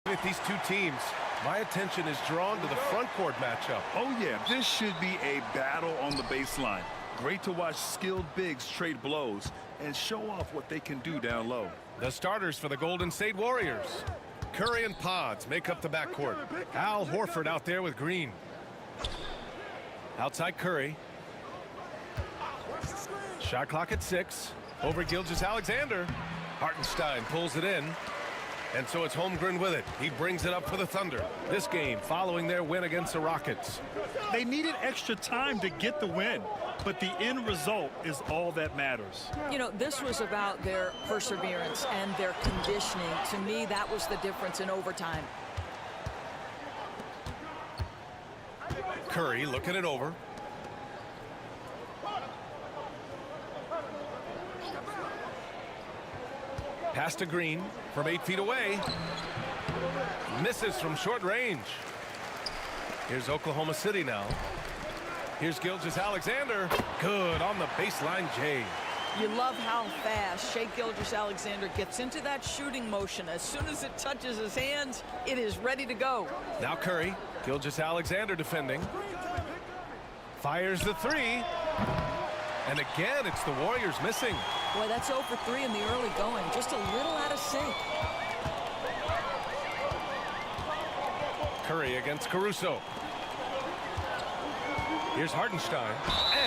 With these two teams, my attention is drawn to the front court matchup. Oh, yeah, this should be a battle on the baseline. Great to watch skilled bigs trade blows and show off what they can do down low. The starters for the Golden State Warriors. Curry and Pods make up the backcourt. Al Horford out there with Green. Outside Curry. Shot clock at 6. Over Gilgeous-Alexander. Hartenstein pulls it in. And so it's Holmgren with it. He brings it up for the Thunder. This game following their win against the Rockets. They needed extra time to get the win, but the end result is all that matters. You know, this was about their perseverance and their conditioning. To me, that was the difference in overtime. Curry looking it over. Pass to Green from 8 feet away. Misses from short range. Here's Oklahoma City now. Here's Gilgeous-Alexander. Good on the baseline, Jay. You love how fast Shai Gilgeous-Alexander gets into that shooting motion. As soon as it touches his hands, it is ready to go. Now Curry. Gilgeous-Alexander defending. Fires the 3. And again, it's the Warriors missing. Boy, that's 0 for 3 in the early going. Just a little out of sync. Curry against Caruso. Here's Hartenstein.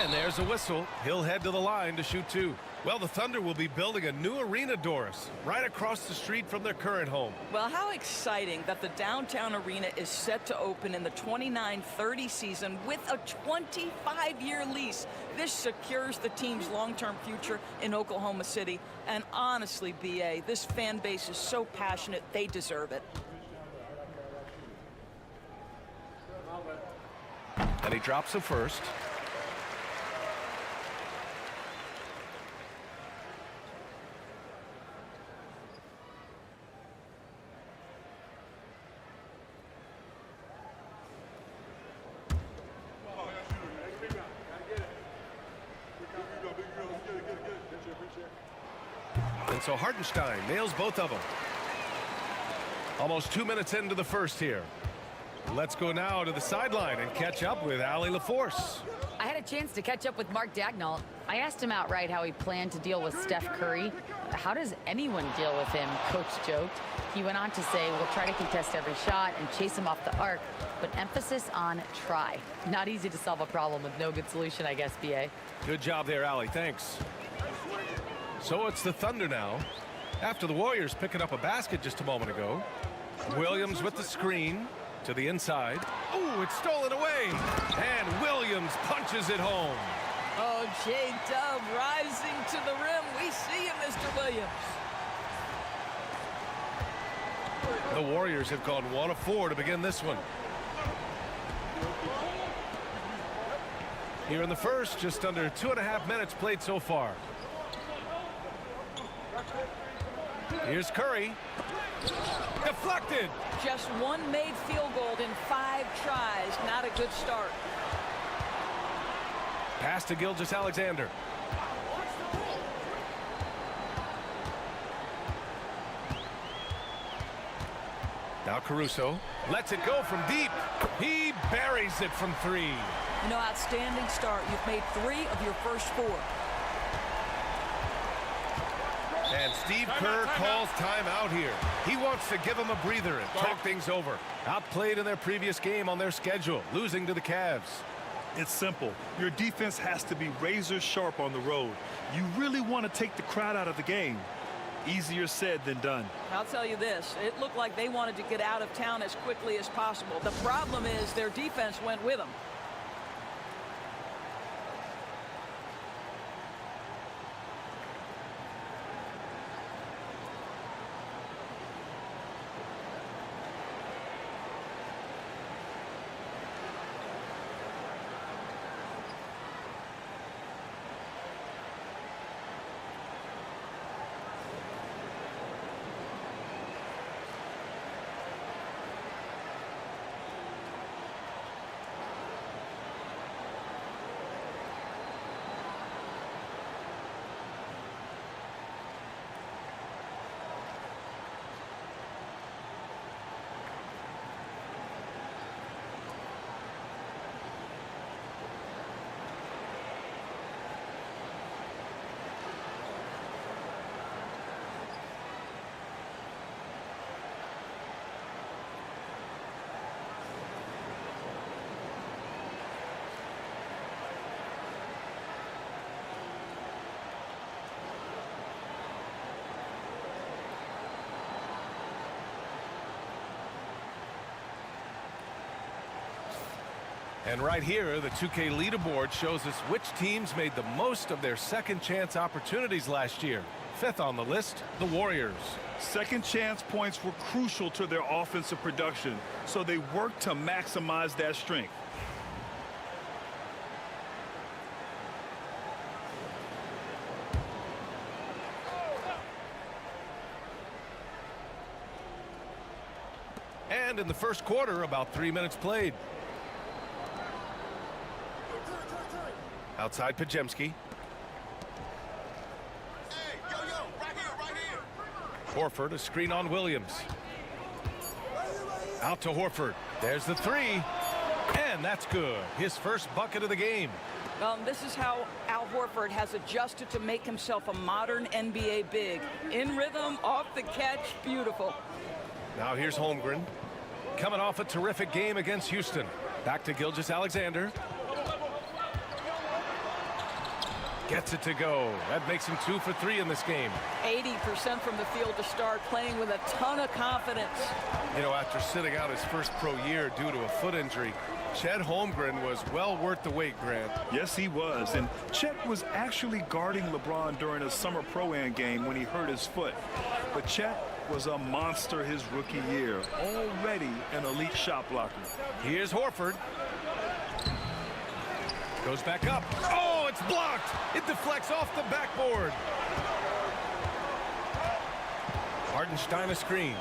And there's a whistle. He'll head to the line to shoot 2. Well, the Thunder will be building a new arena, Doris, right across the street from their current home. Well, how exciting that the downtown arena is set to open in the 29-30 season with a 25-year lease. This secures the team's long-term future in Oklahoma City. And honestly, B.A., this fan base is so passionate, they deserve it. And he drops the first. And so Hartenstein nails both of them. Almost 2 minutes into the first here. Let's go now to the sideline and catch up with Allie LaForce. I had a chance to catch up with Mark Dagnall. I asked him outright how he planned to deal with Steph Curry. How does anyone deal with him, Coach joked. He went on to say, we'll try to contest every shot and chase him off the arc, but emphasis on try. Not easy to solve a problem with no good solution, I guess, B.A. Good job there, Allie. Thanks. So it's the Thunder now. After the Warriors picking up a basket just a moment ago. Williams with the screen to the inside. Oh, it's stolen away. And Williams punches it home. Oh, J-Dub rising to the rim. We see you, Mr. Williams. The Warriors have gone 1 of 4 to begin this one. Here in the first, just under 2.5 minutes played so far. Here's Curry. Deflected. Just one made field goal in 5 tries. Not a good start. Pass to Gilgeous-Alexander. Now Caruso lets it go from deep. He buries it from 3. You know, outstanding start. You've made 3 of your first 4. And Steve Kerr calls timeout here. He wants to give them a breather and talk things over. Outplayed in their previous game on their schedule, losing to the Cavs. It's simple. Your defense has to be razor sharp on the road. You really want to take the crowd out of the game. Easier said than done. I'll tell you this. It looked like they wanted to get out of town as quickly as possible. The problem is their defense went with them. And right here, the 2K leaderboard shows us which teams made the most of their second chance opportunities last year. Fifth on the list, the Warriors. Second chance points were crucial to their offensive production, so they worked to maximize that strength. And in the first quarter, about 3 minutes played. Outside Pajemski. Horford, a screen on Williams. Out to Horford. There's the three. And that's good. His first bucket of the game. This is how Al Horford has adjusted to make himself a modern NBA big. In rhythm, off the catch, beautiful. Now here's Holmgren. Coming off a terrific game against Houston. Back to Gilgeous-Alexander. Gets it to go. That makes him 2 for 3 in this game. 80% from the field to start, playing with a ton of confidence. You know, after sitting out his first pro year due to a foot injury, Chet Holmgren was well worth the wait, Grant. Yes, he was. And Chet was actually guarding LeBron during a summer pro-am game when he hurt his foot. But Chet was a monster his rookie year. Already an elite shot blocker. Here's Horford. Goes back up. Oh, it's blocked. It deflects off the backboard. Hartenstein a screen.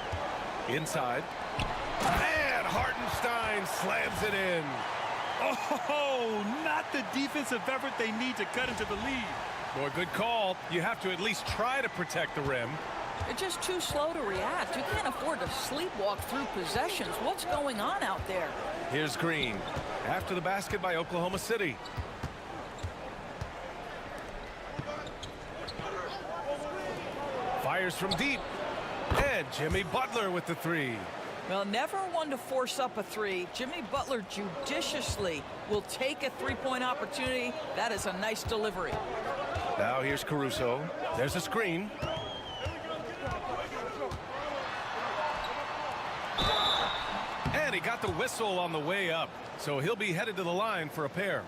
Inside. And Hartenstein slams it in. Oh, not the defensive effort they need to cut into the lead. Boy, good call. You have to at least try to protect the rim. They're just too slow to react. You can't afford to sleepwalk through possessions. What's going on out there? Here's Green. After the basket by Oklahoma City. Fires from deep. And Jimmy Butler with the three. Well, never one to force up a three. Jimmy Butler judiciously will take a three-point opportunity. That is a nice delivery. Now here's Caruso. There's a screen. And he got the whistle on the way up, so he'll be headed to the line for a pair.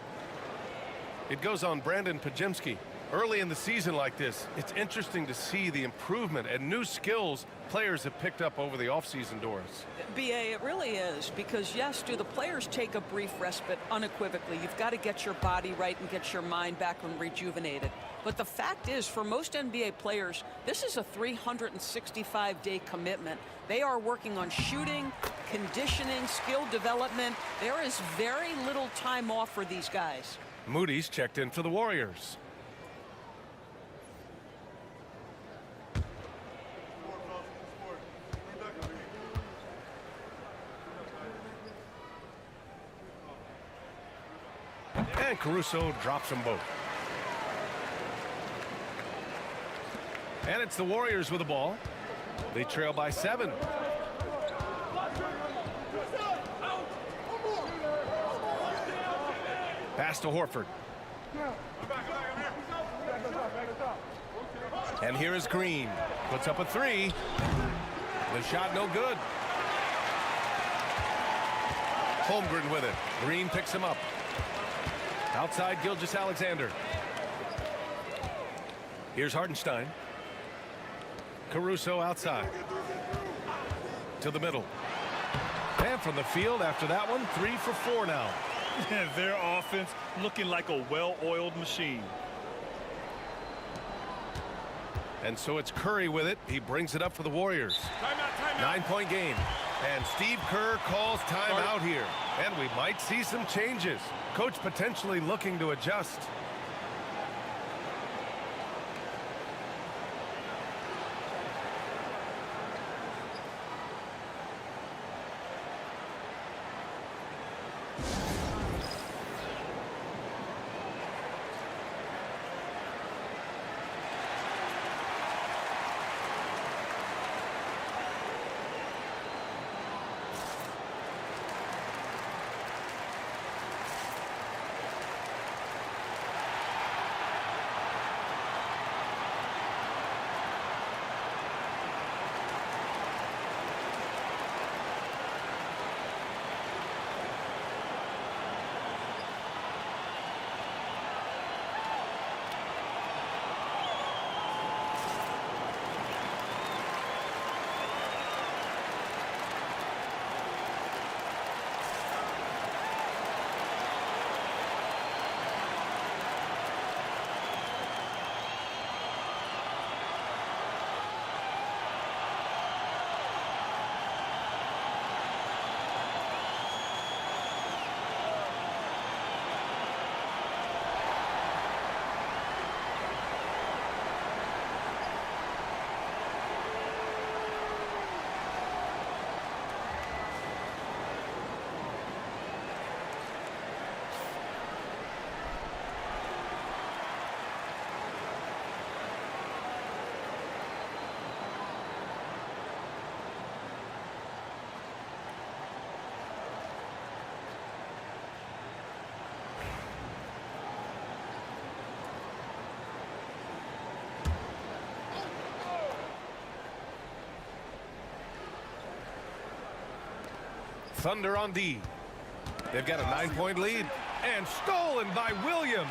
It goes on Brandon Pajemski. Early in the season like this, it's interesting to see the improvement and new skills players have picked up over the offseason doors. B.A., it really is, because yes, do the players take a brief respite? Unequivocally. You've got to get your body right and get your mind back and rejuvenated. But the fact is, for most NBA players, this is a 365-day commitment. They are working on shooting, conditioning, skill development. There is very little time off for these guys. Moody's checked in for the Warriors. And Caruso drops them both. And it's the Warriors with the ball. They trail by 7. Pass to Horford. And here is Green. Puts up a 3. The shot no good. Holmgren with it. Green picks him up. Outside Gilgeous-Alexander. Here's Hartenstein. Caruso outside. To the middle. And from the field after that one, 3 for 4 now. Their offense looking like a well-oiled machine. And so it's Curry with it. He brings it up for the Warriors. Timeout. 9-point game. And Steve Kerr calls timeout here. And we might see some changes. Coach potentially looking to adjust. Thunder on D. They've got a 9-point lead. And stolen by Williams.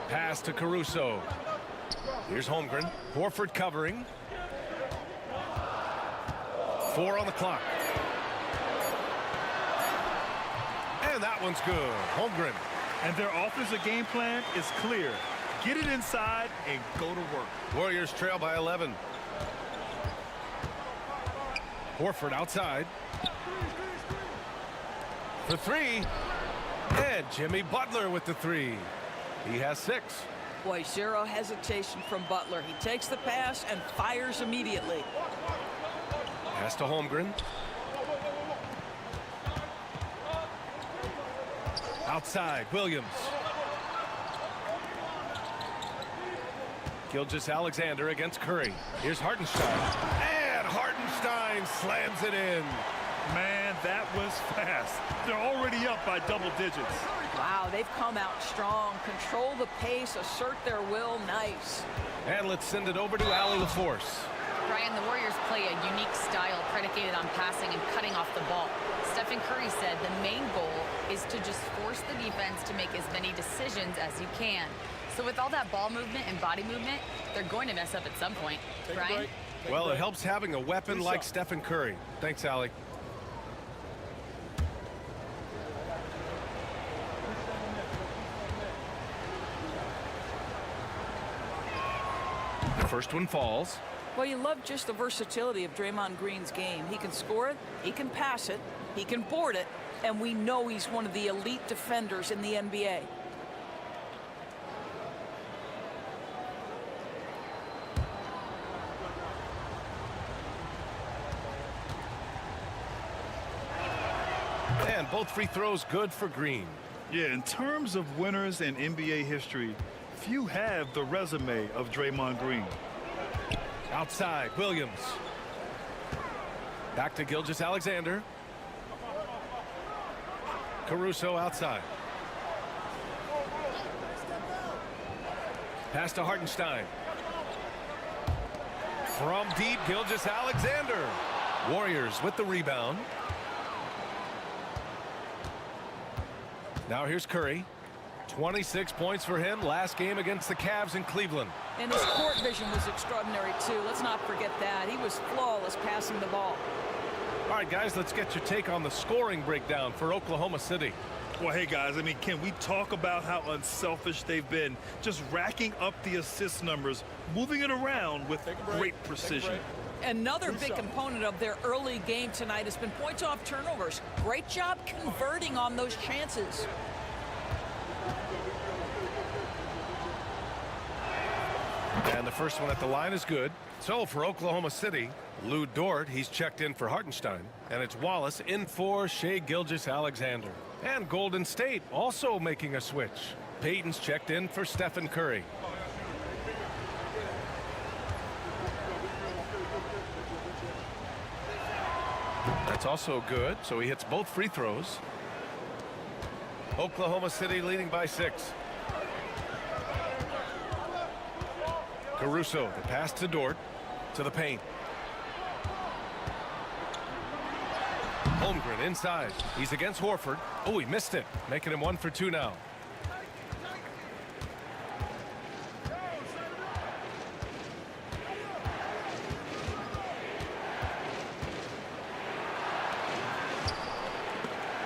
Pass to Caruso. Here's Holmgren. Horford covering. 4 on the clock. And that one's good. Holmgren. And their offensive game plan is clear. Get it inside and go to work. Warriors trail by 11. Horford outside. For 3. And Jimmy Butler with the 3. He has 6. Boy, zero hesitation from Butler. He takes the pass and fires immediately. Pass to Holmgren. Outside, Williams. Gilgeous-Alexander against Curry. Here's Hartenstein. And Hartenstein slams it in. Man, that was fast. They're already up by double digits. Wow, they've come out strong. Control the pace, assert their will. Nice. And let's send it over to Allie LaForce. Brian, the Warriors play a unique style predicated on passing and cutting off the ball. Stephen Curry said the main goal is to just force the defense to make as many decisions as you can. So with all that ball movement and body movement, they're going to mess up at some point. Brian? Well, it helps having a weapon like Stephen Curry. Thanks, Allie. The first one falls. Well, you love just the versatility of Draymond Green's game. He can score it, he can pass it, he can board it, and we know he's one of the elite defenders in the NBA. And both free throws good for Green. Yeah, in terms of winners in NBA history, few have the resume of Draymond Green. Outside, Williams. Back to Gilgeous-Alexander. Caruso outside. Pass to Hartenstein. From deep, Gilgeous-Alexander. Warriors with the rebound. Now here's Curry. 26 points for him last game against the Cavs in Cleveland. And his court vision was extraordinary, too. Let's not forget that. He was flawless passing the ball. All right, guys, let's get your take on the scoring breakdown for Oklahoma City. Well, hey, guys, I mean, can we talk about how unselfish they've been? Just racking up the assist numbers, moving it around with great precision. Another big component of their early game tonight has been points off turnovers. Great job converting on those chances. And the first one at the line is good. So for Oklahoma City, Lou Dort, he's checked in for Hartenstein. And it's Wallace in for Shai Gilgeous-Alexander. And Golden State also making a switch. Payton's checked in for Stephen Curry. That's also good, so he hits both free throws. Oklahoma City leading by 6. Caruso, the pass to Dort, to the paint. Holmgren inside. He's against Horford. Oh, he missed it, making him 1 for 2 now.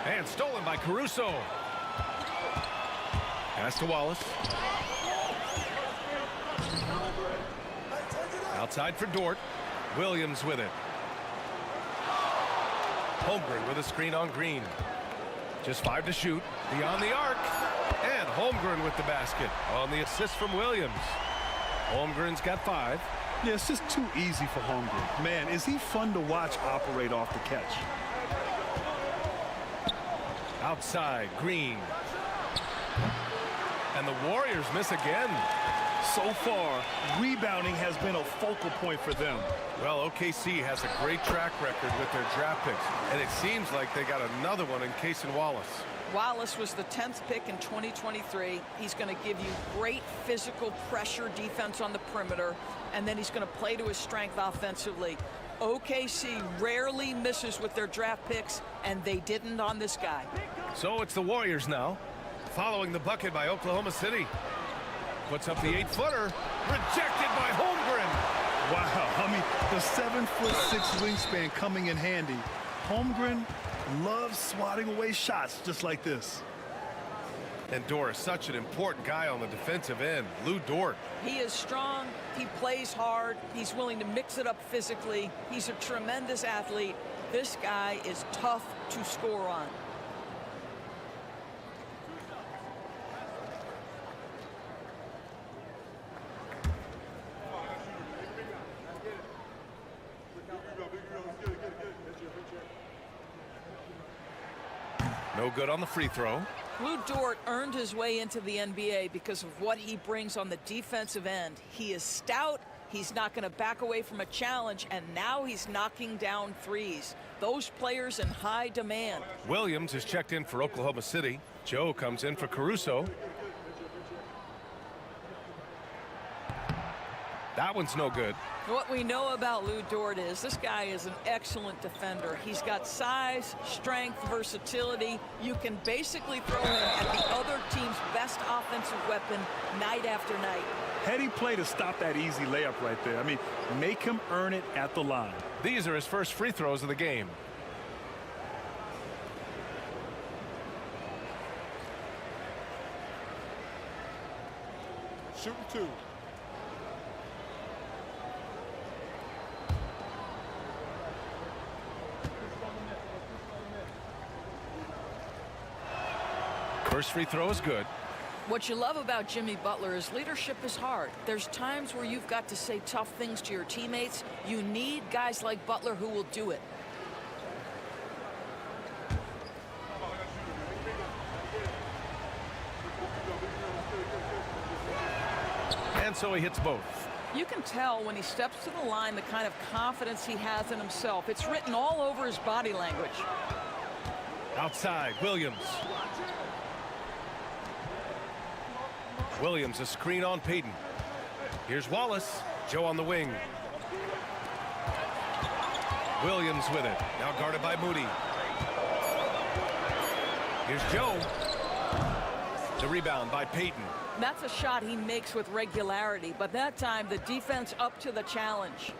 And stolen by Caruso. Pass to Wallace. Outside for Dort. Williams with it. Holmgren with a screen on Green. Just 5 to shoot. Beyond the arc. And Holmgren with the basket on the assist from Williams. Holmgren's got 5. Yeah, it's just too easy for Holmgren. Man, is he fun to watch operate off the catch. Outside, Green. And the Warriors miss again. So far, rebounding has been a focal point for them. Well, OKC has a great track record with their draft picks, and it seems like they got another one in Cason Wallace. Wallace was the 10th pick in 2023. He's going to give you great physical pressure defense on the perimeter, and then he's going to play to his strength offensively. OKC rarely misses with their draft picks, and they didn't on this guy. So it's the Warriors now, following the bucket by Oklahoma City. Puts up the 8-footer, rejected by Holmgren. Wow, I mean, the 7'6" wingspan coming in handy. Holmgren loves swatting away shots just like this. And Dort is such an important guy on the defensive end. Lou Dort. He is strong. He plays hard. He's willing to mix it up physically. He's a tremendous athlete. This guy is tough to score on. No good on the free throw. Lou Dort earned his way into the NBA because of what he brings on the defensive end. He is stout. He's not going to back away from a challenge, and now he's knocking down threes. Those players in high demand. Williams is checked in for Oklahoma City. Joe comes in for Caruso. That one's no good. What we know about Lou Dort is this guy is an excellent defender. He's got size, strength, versatility. You can basically throw him at the other team's best offensive weapon night after night. Heady play to stop that easy layup right there. I mean, make him earn it at the line. These are his first free throws of the game. Shooting two. First free throw is good. What you love about Jimmy Butler is leadership is hard. There's times where you've got to say tough things to your teammates. You need guys like Butler who will do it. And so he hits both. You can tell when he steps to the line the kind of confidence he has in himself. It's written all over his body language. Outside, Williams. Williams, a screen on Payton. Here's Wallace. Joe on the wing. Williams with it. Now guarded by Moody. Here's Joe. The rebound by Payton. That's a shot he makes with regularity, but that time the defense up to the challenge.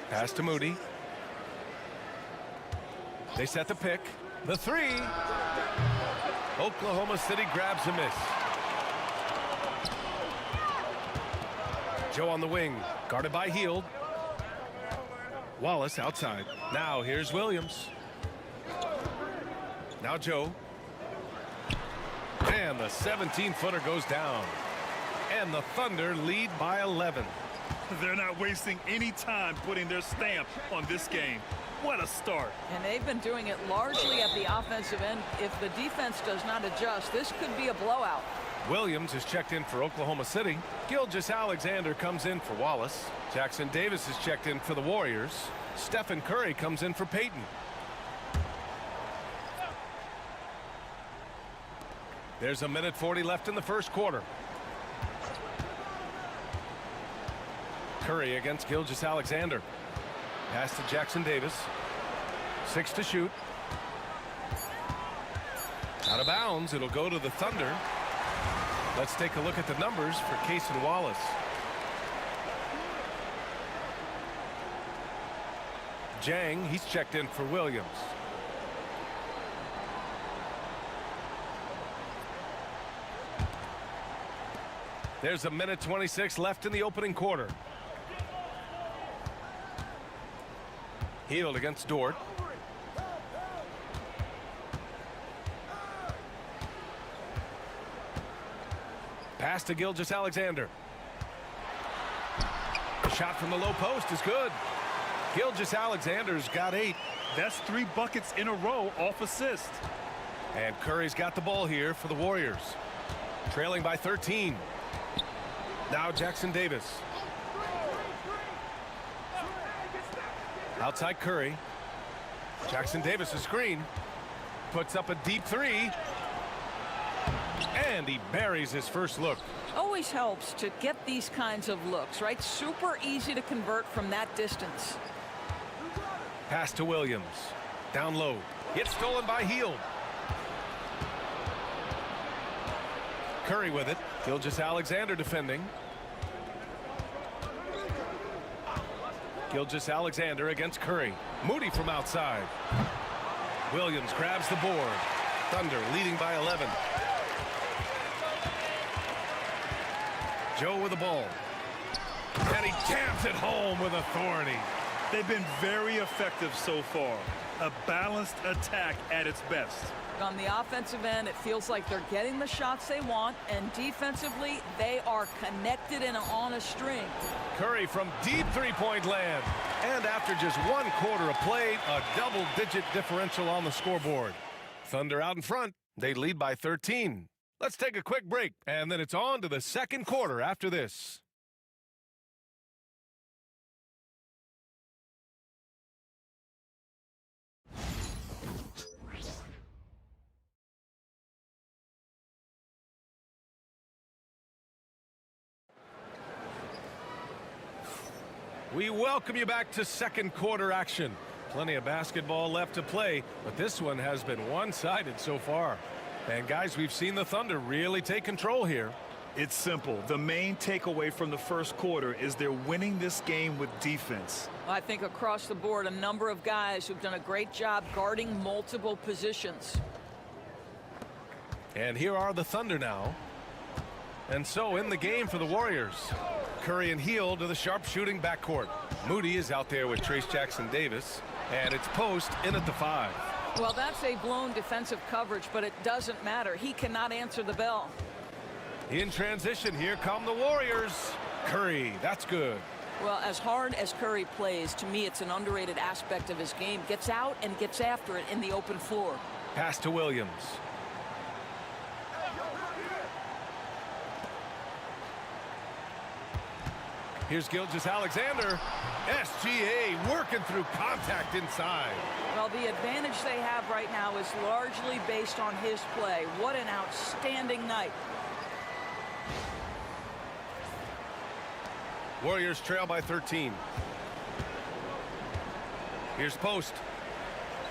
Pass to Moody. They set the pick. The three. Oklahoma City grabs a miss. Joe on the wing, guarded by Hield. Wallace outside. Now here's Williams. Now Joe. And the 17-footer goes down. And the Thunder lead by 11. They're not wasting any time putting their stamp on this game. What a start. And they've been doing it largely at the offensive end. If the defense does not adjust, this could be a blowout. Williams is checked in for Oklahoma City. Gilgeous-Alexander comes in for Wallace. Jackson Davis is checked in for the Warriors. Stephen Curry comes in for Payton. There's a minute 40 left in the first quarter. Curry against Gilgeous-Alexander. Pass to Jackson Davis. 6 to shoot. Out of bounds. It'll go to the Thunder. Let's take a look at the numbers for Cason Wallace. Jang, he's checked in for Williams. There's a minute 26 left in the opening quarter. Hield against Dort. Pass to Gilgeous-Alexander. The shot from the low post is good. Gilgeous-Alexander's got 8. That's 3 buckets in a row off assist. And Curry's got the ball here for the Warriors. Trailing by 13. Now Jackson Davis. Outside Curry. Jackson Davis a screen. Puts up a deep three. And he buries his first look. Always helps to get these kinds of looks, right? Super easy to convert from that distance. Pass to Williams. Down low. It's stolen by Hield. Curry with it. Gilgeous-Alexander defending. Gilgeous-Alexander against Curry. Moody from outside. Williams grabs the board. Thunder leading by 11. Joe with the ball. And he jams it home with authority. They've been very effective so far. A balanced attack at its best. On the offensive end, it feels like they're getting the shots they want, and defensively, they are connected and on a string. Curry from deep three-point land. And after just 1 quarter of play, a double-digit differential on the scoreboard. Thunder out in front. They lead by 13. Let's take a quick break, and then it's on to the second quarter after this. We welcome you back to second quarter action. Plenty of basketball left to play, but this one has been one-sided so far. And guys, we've seen the Thunder really take control here. It's simple. The main takeaway from the first quarter is they're winning this game with defense. I think across the board, a number of guys who've done a great job guarding multiple positions. And here are the Thunder now. And so in the game for the Warriors. Curry and Hield to the sharpshooting backcourt. Moody is out there with Trace Jackson-Davis. And it's post in at the 5. Well, that's a blown defensive coverage, but it doesn't matter. He cannot answer the bell. In transition, here come the Warriors. Curry, that's good. Well, as hard as Curry plays, to me, it's an underrated aspect of his game. Gets out and gets after it in the open floor. Pass to Williams. Here's Gilgeous-Alexander. SGA working through contact inside. Well, the advantage they have right now is largely based on his play. What an outstanding night. Warriors trail by 13. Here's post.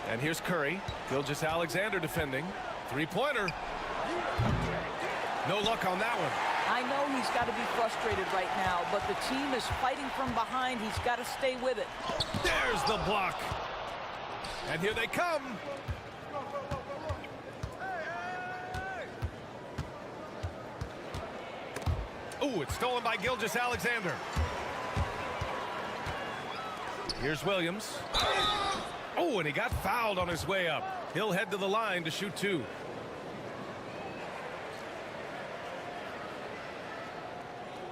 And here's Curry. Gilgeous-Alexander defending. Three-pointer. No luck on that one. I know he's got to be frustrated right now, but the team is fighting from behind. He's got to stay with it. There's the block. And here they come. Ooh, it's stolen by Gilgeous-Alexander. Here's Williams. Oh, and he got fouled on his way up. He'll head to the line to shoot 2.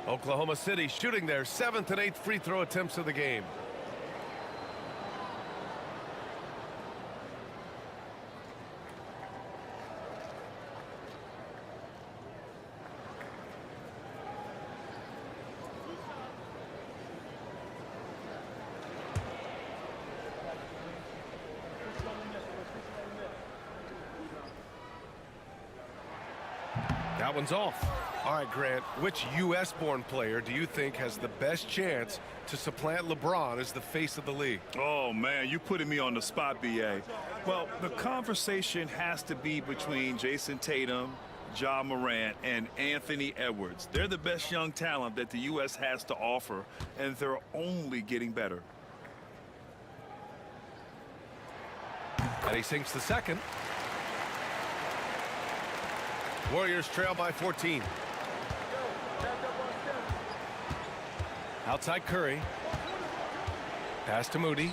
Oklahoma City shooting their 7th and 8th free throw attempts of the game. That one's off. All right, Grant, which U.S.-born player do you think has the best chance to supplant LeBron as the face of the league? Oh, man, you're putting me on the spot, B.A. Well, the conversation has to be between Jason Tatum, Ja Morant, and Anthony Edwards. They're the best young talent that the U.S. has to offer, and they're only getting better. And he sinks the second. Warriors trail by 14. Outside Curry. Pass to Moody.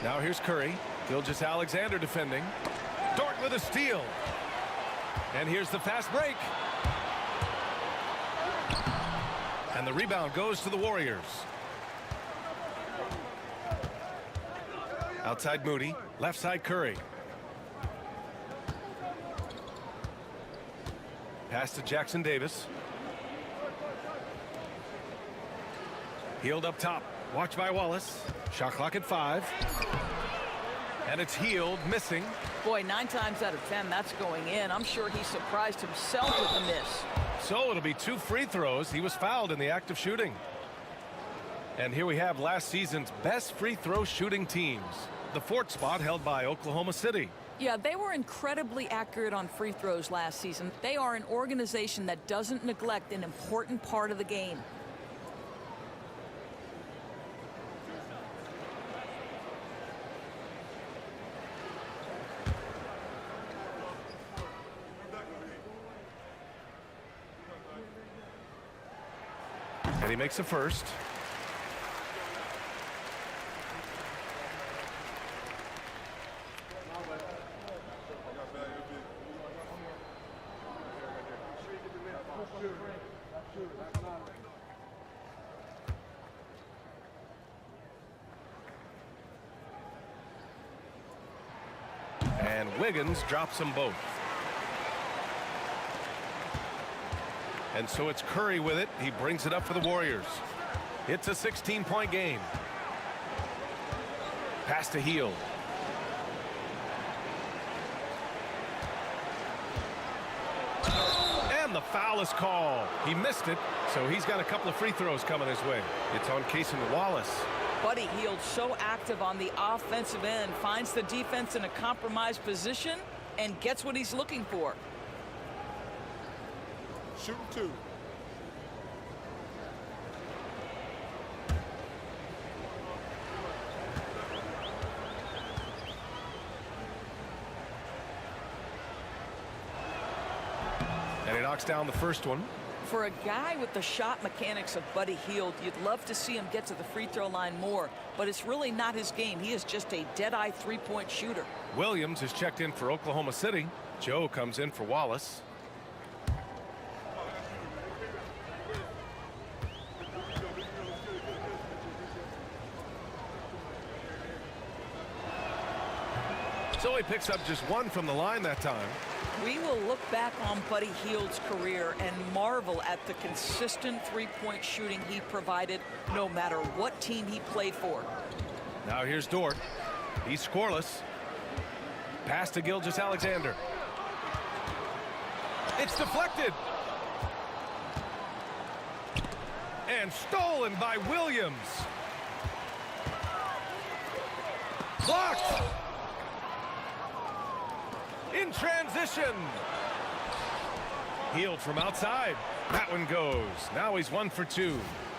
Now here's Curry. Gilgeous-Alexander defending. Dort with a steal. And here's the fast break. And the rebound goes to the Warriors. Outside Moody. Left side Curry. Pass to Jackson Davis. Healed up top. Watch by Wallace. Shot clock at 5. And it's Healed, missing. Boy, 9 times out of 10, that's going in. I'm sure he surprised himself with the miss. So it'll be 2 free throws. He was fouled in the act of shooting. And here we have last season's best free throw shooting teams. The 4th spot held by Oklahoma City. Yeah, they were incredibly accurate on free throws last season. They are an organization that doesn't neglect an important part of the game. And he makes the first. And Wiggins drops them both. And so it's Curry with it. He brings it up for the Warriors. It's a 16-point game. Pass to Hield. And the foul is called. He missed it, so he's got a couple of free throws coming his way. It's on Cason Wallace. Buddy Hield so active on the offensive end, finds the defense in a compromised position and gets what he's looking for. Shooting 2. And he knocks down the first one. For a guy with the shot mechanics of Buddy Hield, you'd love to see him get to the free throw line more, but it's really not his game. He is just a dead-eye three-point shooter. Williams is checked in for Oklahoma City. Joe comes in for Wallace. So he picks up just 1 from the line that time. We will look back on Buddy Hield's career and marvel at the consistent three-point shooting he provided no matter what team he played for. Now here's Dort. He's scoreless. Pass to Gilgeous-Alexander. It's deflected. And stolen by Williams. Blocked. In transition. Hield from outside. That one goes. Now he's 1 for 2.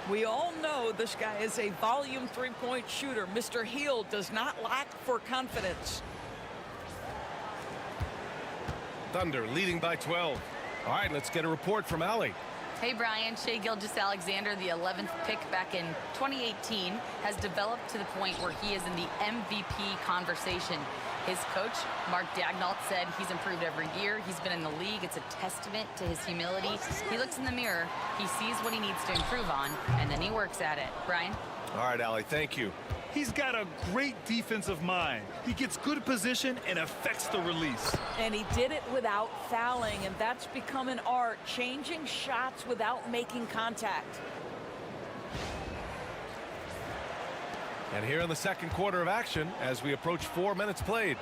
We all know this guy is a volume three-point shooter. Mr. Hield does not lack for confidence. Thunder leading by 12. All right, let's get a report from Allie. Hey, Brian. Shai Gilgeous-Alexander, the 11th pick back in 2018, has developed to the point where he is in the MVP conversation. His coach, Mark Daigneault, said he's improved every year. He's been in the league. It's a testament to his humility. He looks in the mirror, he sees what he needs to improve on, and then he works at it. Brian? All right, Allie, thank you. He's got a great defensive mind. He gets good position and affects the release. And he did it without fouling, and that's become an art, changing shots without making contact. And here in the second quarter of action as we approach 4 minutes played.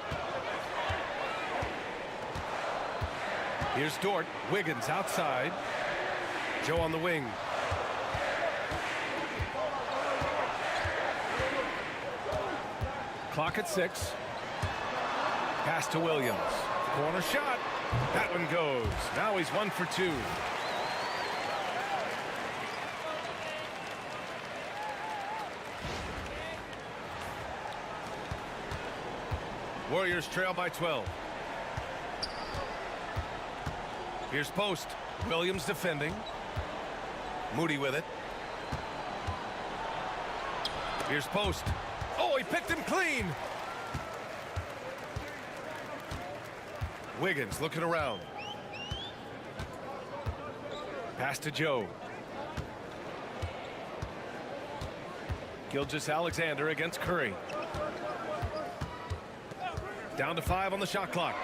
Here's Dort. Wiggins outside. Joe on the wing. Clock at 6. Pass to Williams. Corner shot. That one goes. Now he's 1 for 2. Warriors trail by 12. Here's post. Williams defending. Moody with it. Here's post. Oh, he picked him clean. Wiggins looking around. Pass to Joe. Gilgeous-Alexander against Curry. Down to 5 on the shot clock.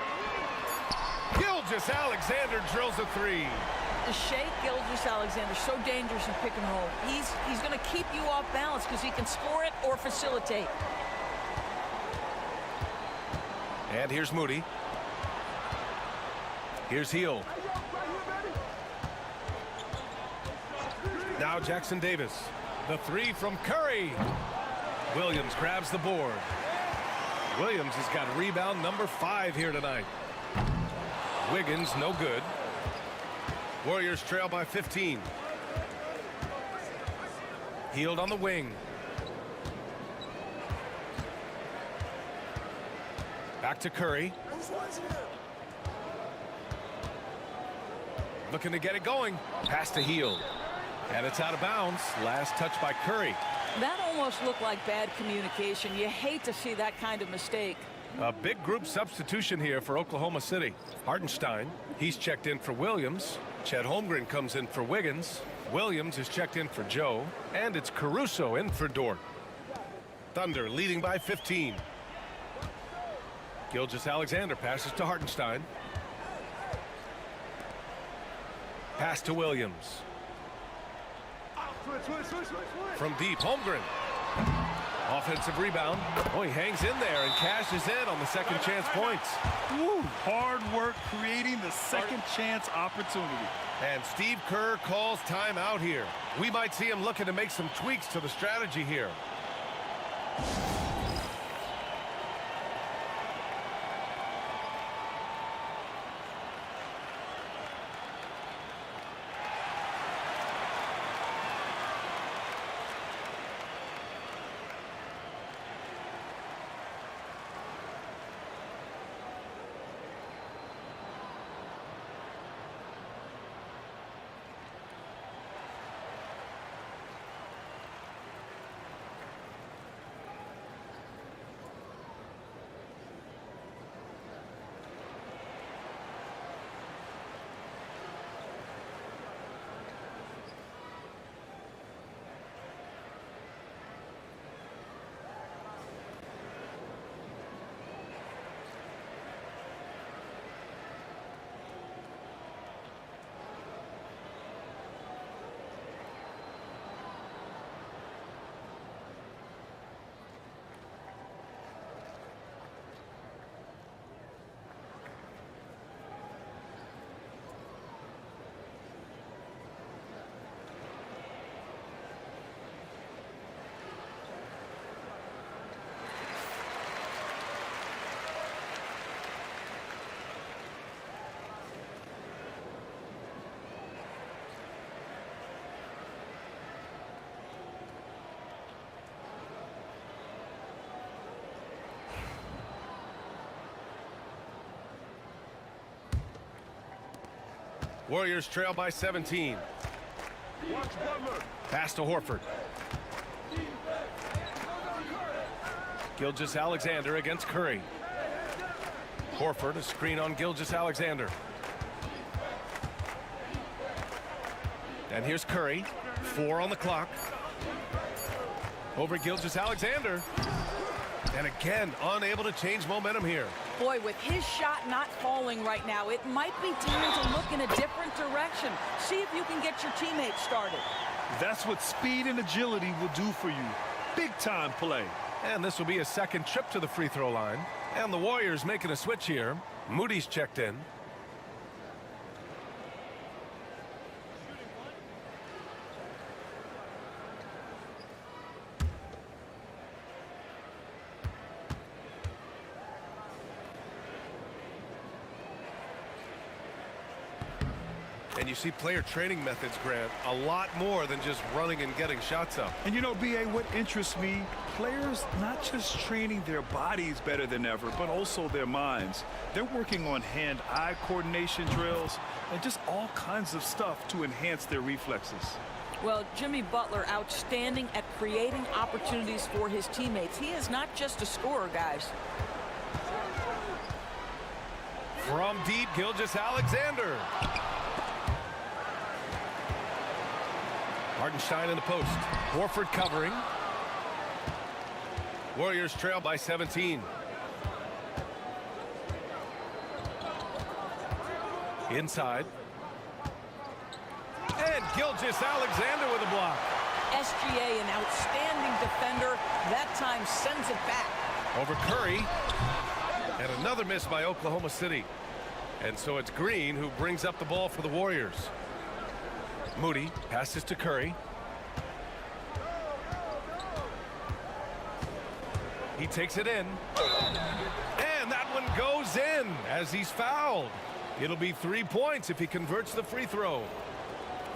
Gilgeous-Alexander drills a 3. Shai Gilgeous-Alexander, so dangerous in pick and roll. He's going to keep you off balance because he can score it or facilitate. And here's Moody. Here's Heel. Now Jackson Davis. The 3 from Curry. Williams grabs the board. Williams has got rebound number 5 here tonight. Wiggins no good. Warriors trail by 15. Hield on the wing. Back to Curry. Looking to get it going. Pass to Hield. And it's out of bounds. Last touch by Curry. That almost looked like bad communication. You hate to see that kind of mistake. A big group substitution here for Oklahoma City. Hartenstein, he's checked in for Williams. Chet Holmgren comes in for Wiggins. Williams is checked in for Joe. And it's Caruso in for Dort. Thunder leading by 15. Gilgeous-Alexander passes to Hartenstein. Pass to Williams. From deep, Holmgren. Offensive rebound. Oh, he hangs in there and cashes in on the second chance points. Woo, hard work creating the second chance opportunity. And Steve Kerr calls timeout here. We might see him looking to make some tweaks to the strategy here. Warriors trail by 17. Pass to Horford. Gilgeous-Alexander against Curry. Horford, a screen on Gilgeous-Alexander. And here's Curry. 4 on the clock. Over Gilgeous-Alexander. And again, unable to change momentum here. Boy, with his shot not falling right now, it might be time to look in a different direction. See if you can get your teammates started. That's what speed and agility will do for you. Big time play. And this will be a second trip to the free throw line. And the Warriors making a switch here. Moody's checked in. And you see player training methods, Grant, a lot more than just running and getting shots up. And you know, B.A., what interests me, players not just training their bodies better than ever, but also their minds. They're working on hand-eye coordination drills and just all kinds of stuff to enhance their reflexes. Well, Jimmy Butler outstanding at creating opportunities for his teammates. He is not just a scorer, guys. From deep, Gilgeous-Alexander. Hartenstein in the post. Horford covering. Warriors trail by 17. Inside. And Gilgeous-Alexander with a block. SGA, an outstanding defender, that time sends it back. Over Curry. And another miss by Oklahoma City. And so it's Green who brings up the ball for the Warriors. Moody passes to Curry. He takes it in. And that one goes in as he's fouled. It'll be 3 points if he converts the free throw.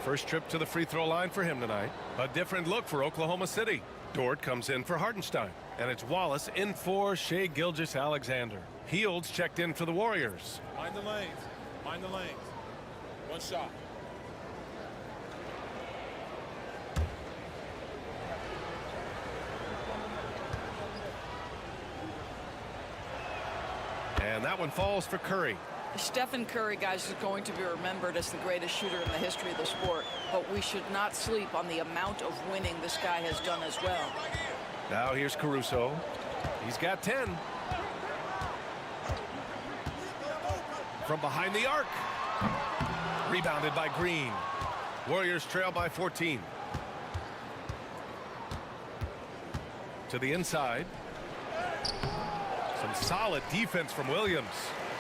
First trip to the free throw line for him tonight. A different look for Oklahoma City. Dort comes in for Hartenstein. And it's Wallace in for Shai Gilgeous-Alexander. Fields checked in for the Warriors. Mind the lanes. Mind the lanes. One shot. And that one falls for Curry. Stephen Curry, guys, is going to be remembered as the greatest shooter in the history of the sport. But we should not sleep on the amount of winning this guy has done as well. Now here's Caruso. He's got 10. From behind the arc. Rebounded by Green. Warriors trail by 14. To the inside. Some solid defense from Williams.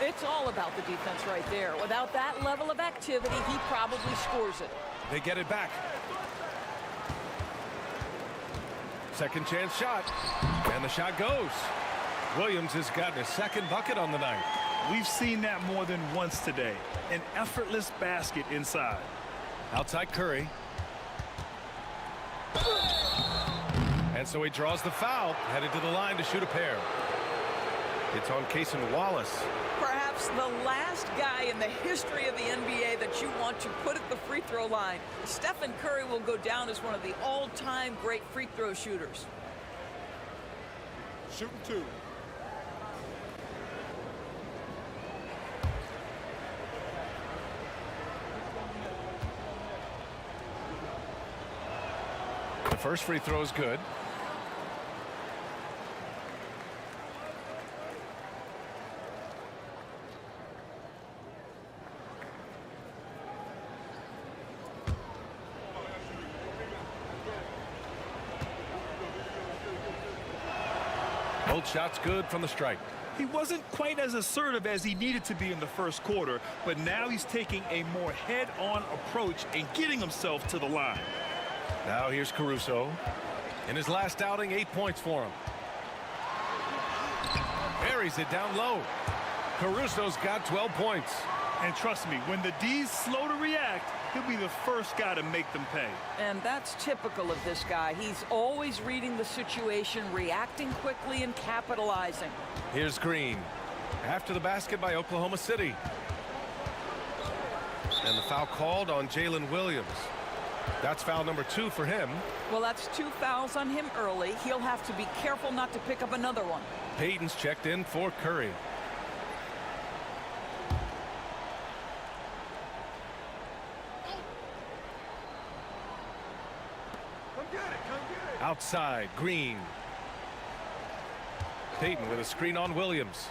It's all about the defense right there. Without that level of activity, he probably scores it. They get it back. Second chance shot. And the shot goes. Williams has gotten his second bucket on the night. We've seen that more than once today. An effortless basket inside. Outside Curry. And so he draws the foul, headed to the line to shoot a pair. It's on Cason Wallace. Perhaps the last guy in the history of the NBA that you want to put at the free throw line. Stephen Curry will go down as one of the all-time great free throw shooters. Shooting two. The first free throw is good. Both shots good from the strike. He wasn't quite as assertive as he needed to be in the first quarter, but now he's taking a more head-on approach and getting himself to the line. Now here's Caruso. In his last outing, 8 points for him. Buries it down low. Caruso's got 12 points. And trust me, when the D's slow to react, he'll be the first guy to make them pay. And that's typical of this guy. He's always reading the situation, reacting quickly, and capitalizing. Here's Green. After the basket by Oklahoma City. And the foul called on Jalen Williams. That's foul number 2 for him. Well, that's 2 fouls on him early. He'll have to be careful not to pick up another one. Payton's checked in for Curry. Outside, Green. Payton with a screen on Williams.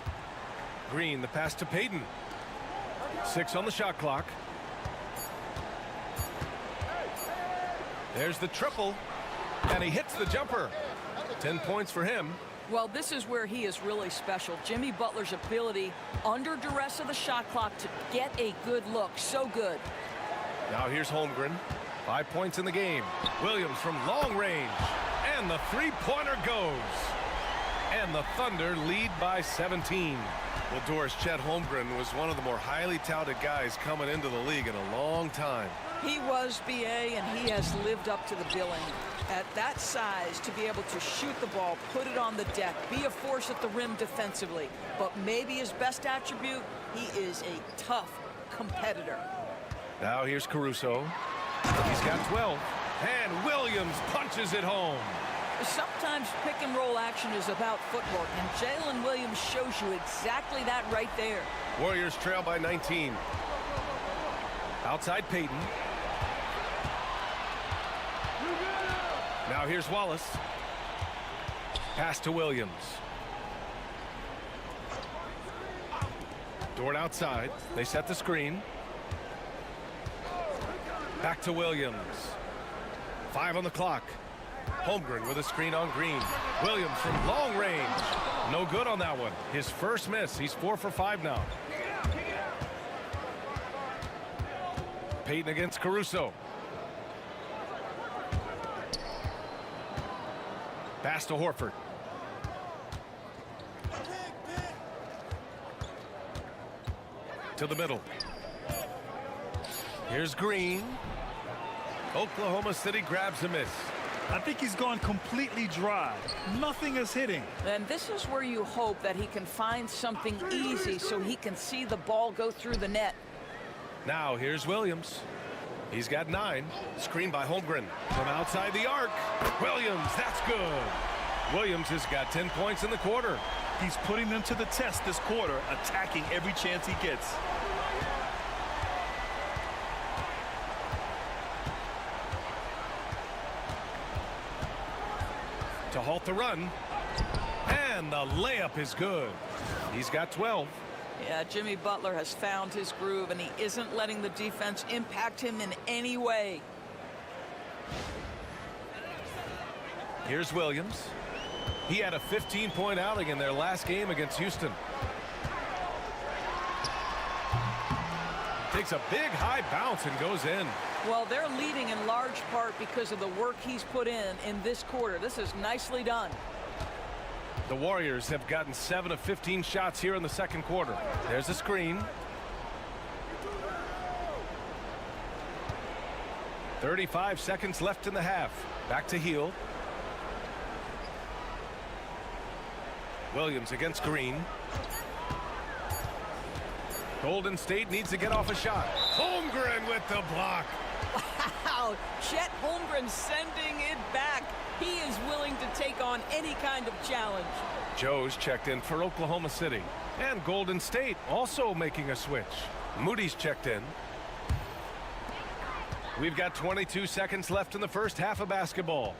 Green, the pass to Payton. 6 on the shot clock. There's the triple, and he hits the jumper. 10 points for him. Well, this is where he is really special. Jimmy Butler's ability under duress of the shot clock to get a good look. So good. Now here's Holmgren. 5 points in the game. Williams from long range. And the three-pointer goes. And the Thunder lead by 17. Well, Doris, Chet Holmgren was one of the more highly touted guys coming into the league in a long time. He was, BA, and he has lived up to the billing. At that size, to be able to shoot the ball, put it on the deck, be a force at the rim defensively. But maybe his best attribute, he is a tough competitor. Now here's Caruso. He's got 12. And Williams punches it home. Sometimes pick and roll action is about footwork, and Jalen Williams shows you exactly that right there. Warriors trail by 19. Outside Payton. Now here's Wallace. Pass to Williams. Dort outside. They set the screen. Back to Williams. 5 on the clock. Holmgren with a screen on Green. Williams from long range. No good on that one. His first miss. He's 4 for 5 now. Payton against Caruso. Pass to Horford. To the middle. Here's Green. Oklahoma City grabs a miss. I think he's gone completely dry. Nothing is hitting. And this is where you hope that he can find something easy so he can see the ball go through the net. Now here's Williams. He's got 9. Screened by Holmgren from outside the arc. Williams, that's good. Williams has got 10 points in the quarter. He's putting them to the test this quarter, attacking every chance he gets. To halt the run. And the layup is good. He's got 12. Yeah, Jimmy Butler has found his groove, and he isn't letting the defense impact him in any way. Here's Williams. He had a 15-point outing in their last game against Houston. Takes a big high bounce and goes in. Well, they're leading in large part because of the work he's put in this quarter. This is nicely done. The Warriors have gotten 7 of 15 shots here in the second quarter. There's a screen. 35 seconds left in the half. Back to Hield. Williams against Green. Golden State needs to get off a shot. Holmgren with the block. Wow, Chet Holmgren sending it back. He is willing to take on any kind of challenge. Joe's checked in for Oklahoma City. And Golden State also making a switch. Moody's checked in. We've got 22 seconds left in the first half of basketball.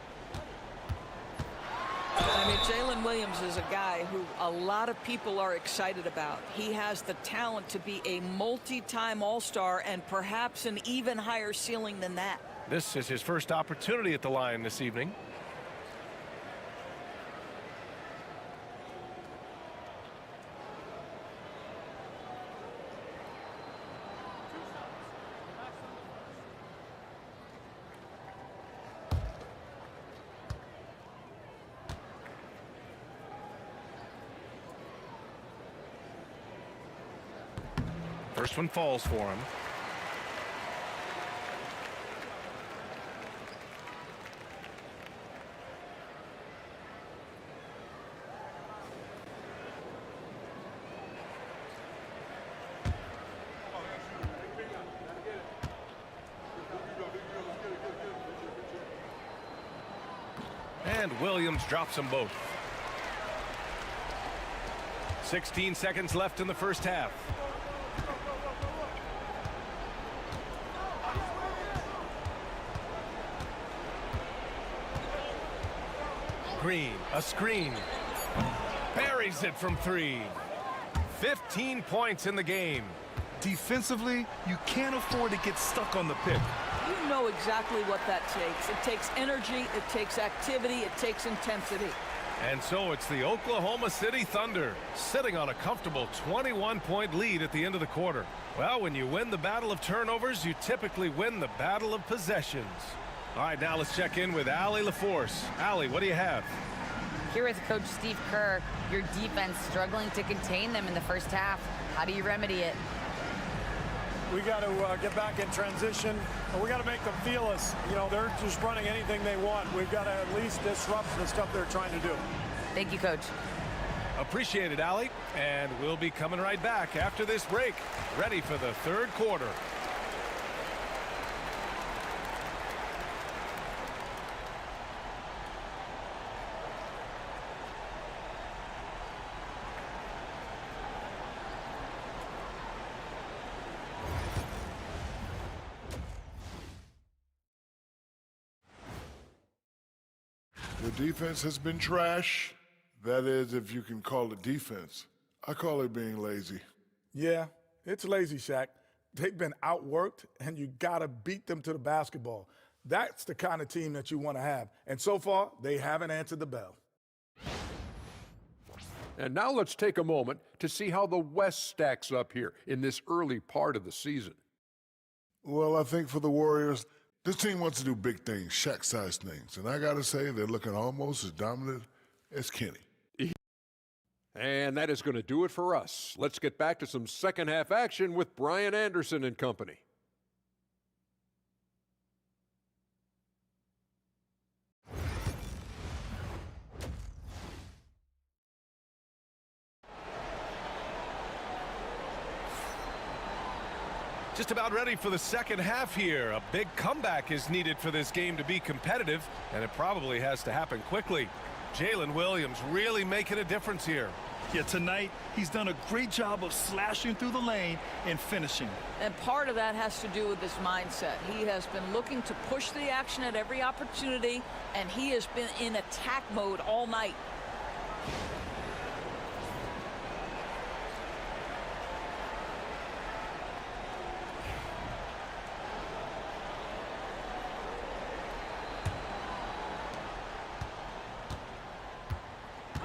I mean, Jalen Williams is a guy who a lot of people are excited about. He has the talent to be a multi-time All-Star and perhaps an even higher ceiling than that. This is his first opportunity at the line this evening. First one falls for him. And Williams drops them both. 16 seconds left in the first half. Green, a screen. Buries it from 3. 15 points in the game. Defensively, you can't afford to get stuck on the pick. You know exactly what that takes. It takes energy, it takes activity, it takes intensity. And so it's the Oklahoma City Thunder sitting on a comfortable 21-point lead at the end of the quarter. Well, when you win the battle of turnovers, you typically win the battle of possessions. All right, now let's check in with Allie LaForce. Allie, what do you have? Here with Coach Steve Kerr, your defense struggling to contain them in the first half. How do you remedy it? We got to get back in transition, and we got to make them feel us. You know, they're just running anything they want. We've got to at least disrupt the stuff they're trying to do. Thank you, Coach. Appreciate it, Allie. And we'll be coming right back after this break, ready for the third quarter. The defense has been trash. That is, if you can call it defense. I call it being lazy. Yeah, it's lazy, Shaq. They've been outworked, and you got to beat them to the basketball. That's the kind of team that you want to have. And so far, they haven't answered the bell. And now let's take a moment to see how the West stacks up here in this early part of the season. Well, I think for the Warriors, this team wants to do big things, Shaq-sized things. And I got to say, they're looking almost as dominant as Kenny. And that is going to do it for us. Let's get back to some second-half action with Brian Anderson and company. Just about ready for the second half here. A big comeback is needed for this game to be competitive, and it probably has to happen quickly. Jalen Williams really making a difference here. Yeah, tonight he's done a great job of slashing through the lane and finishing. And part of that has to do with his mindset. He has been looking to push the action at every opportunity, and he has been in attack mode all night.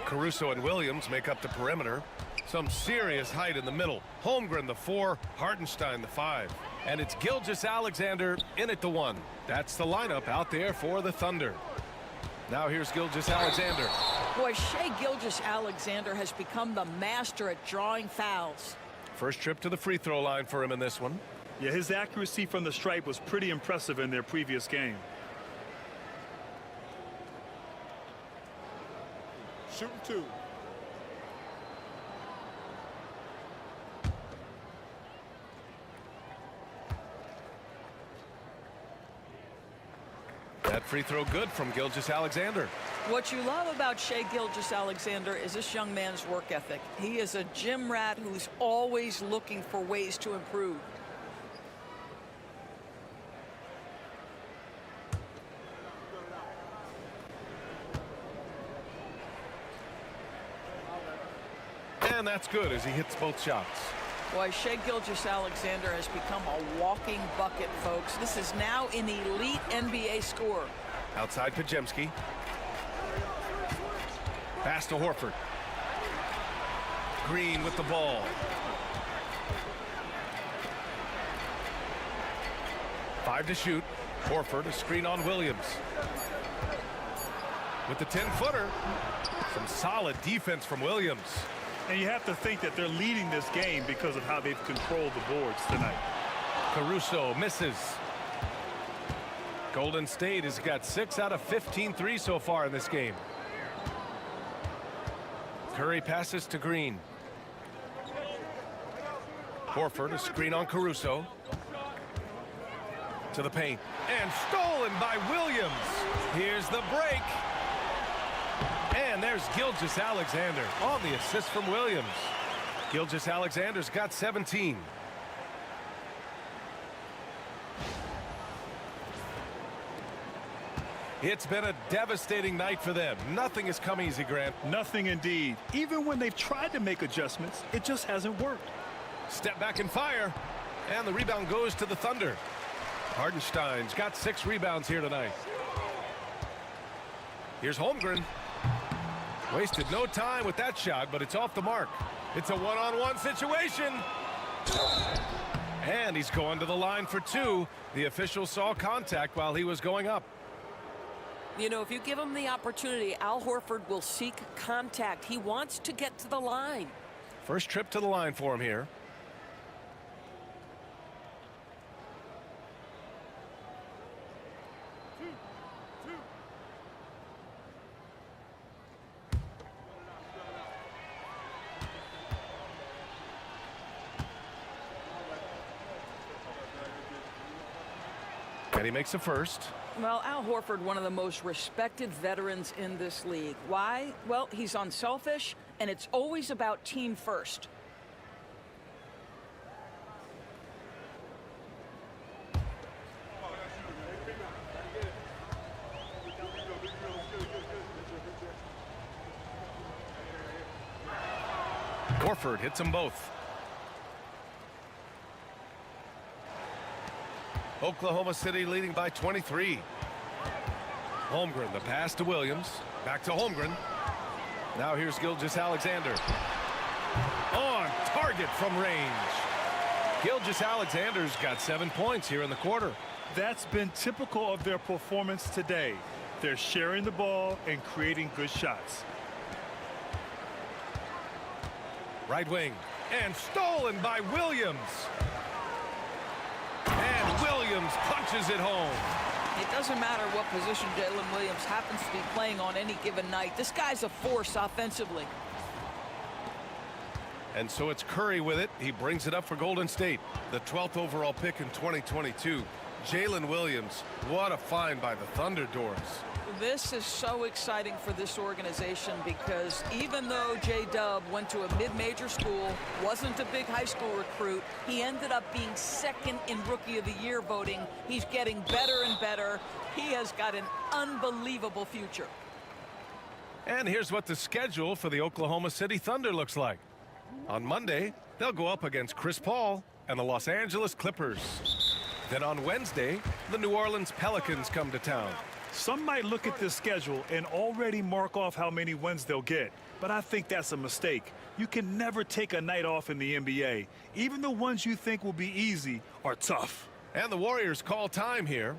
Caruso and Williams make up the perimeter. Some serious height in the middle. Holmgren the 4, Hartenstein the 5. And it's Gilgeous-Alexander in at the 1. That's the lineup out there for the Thunder. Now here's Gilgeous-Alexander. Boy, Shai Gilgeous-Alexander has become the master at drawing fouls. First trip to the free throw line for him in this one. Yeah, his accuracy from the stripe was pretty impressive in their previous game. Shooting 2. That free throw good from Gilgeous-Alexander. What you love about Shai Gilgeous-Alexander is this young man's work ethic. He is a gym rat who's always looking for ways to improve. And that's good as he hits both shots. Boy, Shai Gilgeous-Alexander has become a walking bucket, folks. This is now an elite NBA scorer. Outside Pajemski. Pass to Horford. Green with the ball. Five to shoot. Horford, a screen on Williams. With the 10-footer. Some solid defense from Williams. And you have to think that they're leading this game because of how they've controlled the boards tonight. Caruso misses. Golden State has got 6 out of 15 threes so far in this game. Curry passes to Green. Horford, a screen on Caruso. To the paint. And stolen by Williams. Here's the break. And there's Gilgeous-Alexander on the assist from Williams. Gilgeous-Alexander's got 17. It's been a devastating night for them. Nothing has come easy, Grant. Nothing indeed. Even when they've tried to make adjustments, it just hasn't worked. Step back and fire. And the rebound goes to the Thunder. Hartenstein's got 6 rebounds here tonight. Here's Holmgren. Wasted no time with that shot, but it's off the mark. It's a one-on-one situation. And he's going to the line for 2. The official saw contact while he was going up. You know, if you give him the opportunity, Al Horford will seek contact. He wants to get to the line. First trip to the line for him here. And he makes a first. Well, Al Horford, one of the most respected veterans in this league. Why? Well, he's unselfish, and it's always about team first. Horford hits them both. Oklahoma City leading by 23. Holmgren, the pass to Williams. Back to Holmgren. Now here's Gilgeous-Alexander. On target from range. Gilgeous-Alexander's got 7 points here in the quarter. That's been typical of their performance today. They're sharing the ball and creating good shots. Right wing. And stolen by Williams. And Williams punches it home. It doesn't matter what position Jalen Williams happens to be playing on any given night. This guy's a force offensively. And so it's Curry with it. He brings it up for Golden State. The 12th overall pick in 2022. Jalen Williams, what a find by the Thunder doors. This is so exciting for this organization because even though J-Dub went to a mid-major school, wasn't a big high school recruit, he ended up being second in Rookie of the Year voting. He's getting better and better. He has got an unbelievable future. And here's what the schedule for the Oklahoma City Thunder looks like. On Monday, they'll go up against Chris Paul and the Los Angeles Clippers. Then on Wednesday, the New Orleans Pelicans come to town. Some might look at this schedule and already mark off how many wins they'll get, but I think that's a mistake. You can never take a night off in the NBA. Even the ones you think will be easy are tough. And the Warriors call time here.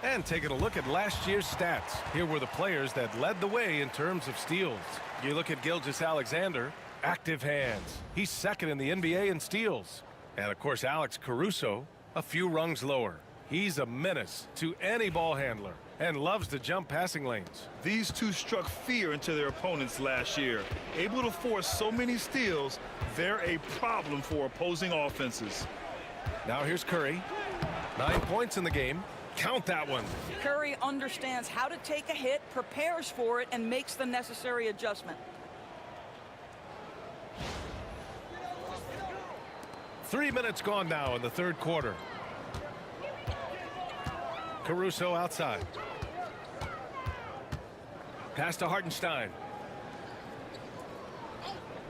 And taking a look at last year's stats. Here were the players that led the way in terms of steals. You look at Gilgeous-Alexander, active hands. He's second in the NBA in steals. And of course, Alex Caruso, a few rungs lower. He's a menace to any ball handler and loves to jump passing lanes. These two struck fear into their opponents last year. Able to force so many steals, they're a problem for opposing offenses. Now here's Curry. 9 points in the game. Count that one. Curry understands how to take a hit, prepares for it, and makes the necessary adjustment. 3 minutes gone now in the third quarter. Caruso outside. Pass to Hartenstein.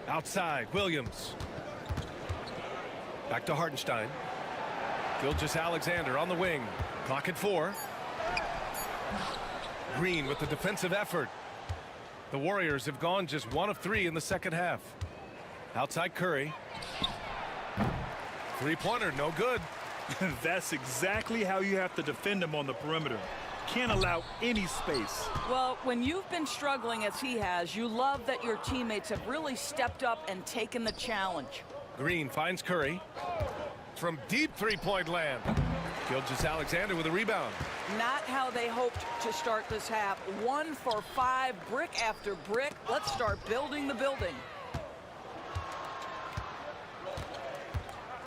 Outside, Williams. Back to Hartenstein. Gilgeous-Alexander on the wing. Clock at 4. Green with the defensive effort. The Warriors have gone just 1 of 3 in the second half. Outside Curry. Three-pointer, no good. That's exactly how you have to defend him on the perimeter. Can't allow any space. Well, when you've been struggling as he has, you love that your teammates have really stepped up and taken the challenge. Green finds Curry. From deep three-point land. Gilgeous-Alexander with a rebound. Not how they hoped to start this half. 1 for 5, brick after brick. Let's start building the building.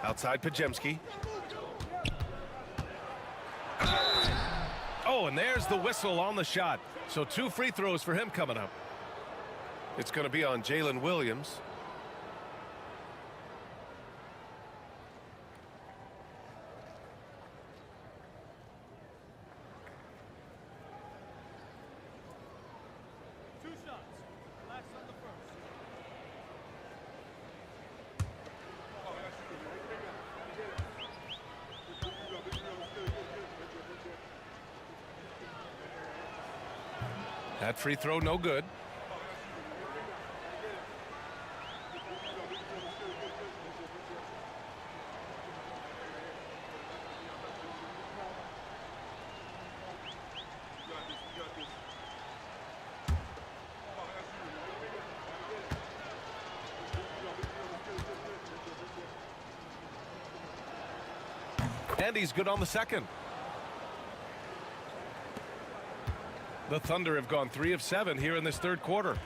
Outside Pajemski. Oh, and there's the whistle on the shot. So 2 free throws for him coming up. It's going to be on Jalen Williams. That free throw no good. And he's good on the second. The Thunder have gone 3 of 7 here in this third quarter.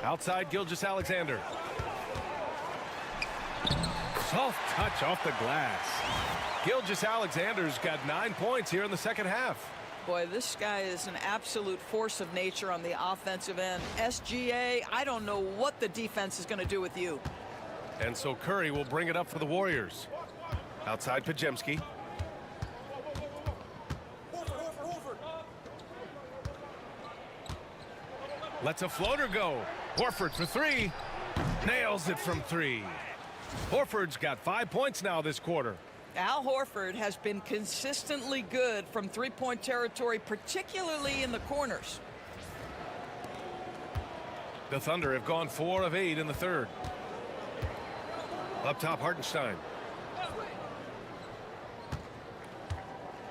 Outside, Gilgeous-Alexander. Soft touch off the glass. Gilgeous-Alexander's got 9 points here in the second half. Boy, this guy is an absolute force of nature on the offensive end. SGA, I don't know what the defense is going to do with you. And so Curry will bring it up for the Warriors. Outside, Pajemski. Lets a floater go. Horford for 3. Nails it from 3. Horford's got 5 points now this quarter. Al Horford has been consistently good from three-point territory, particularly in the corners. The Thunder have gone 4 of 8 in the third. Up top, Hartenstein.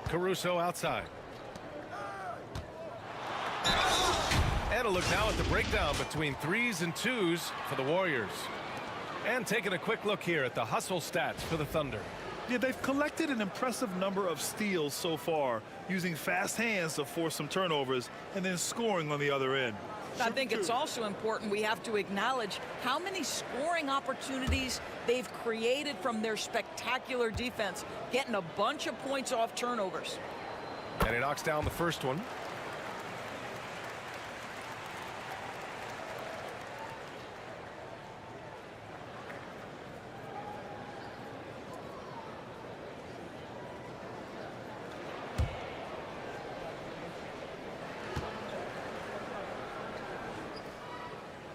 Caruso outside. And a look now at the breakdown between 3s and 2s for the Warriors. And taking a quick look here at the hustle stats for the Thunder. Yeah, they've collected an impressive number of steals so far, using fast hands to force some turnovers and then scoring on the other end. I think it's also important we have to acknowledge how many scoring opportunities they've created from their spectacular defense, getting a bunch of points off turnovers. And he knocks down the first one.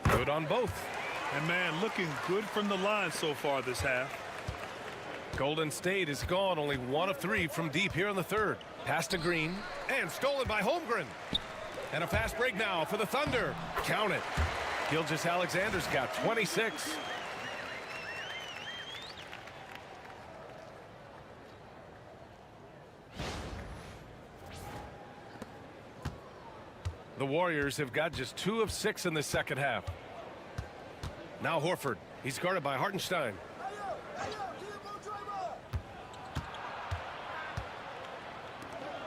Good on both. And man, looking good from the line so far this half. Golden State is gone only 1 of 3 from deep here in the third. Pass to Green and stolen by Holmgren. And a fast break now for the Thunder. Count it. Gilgeous-Alexander's got 26. The Warriors have got just 2 of 6 in the second half. Now Horford. He's guarded by Hartenstein.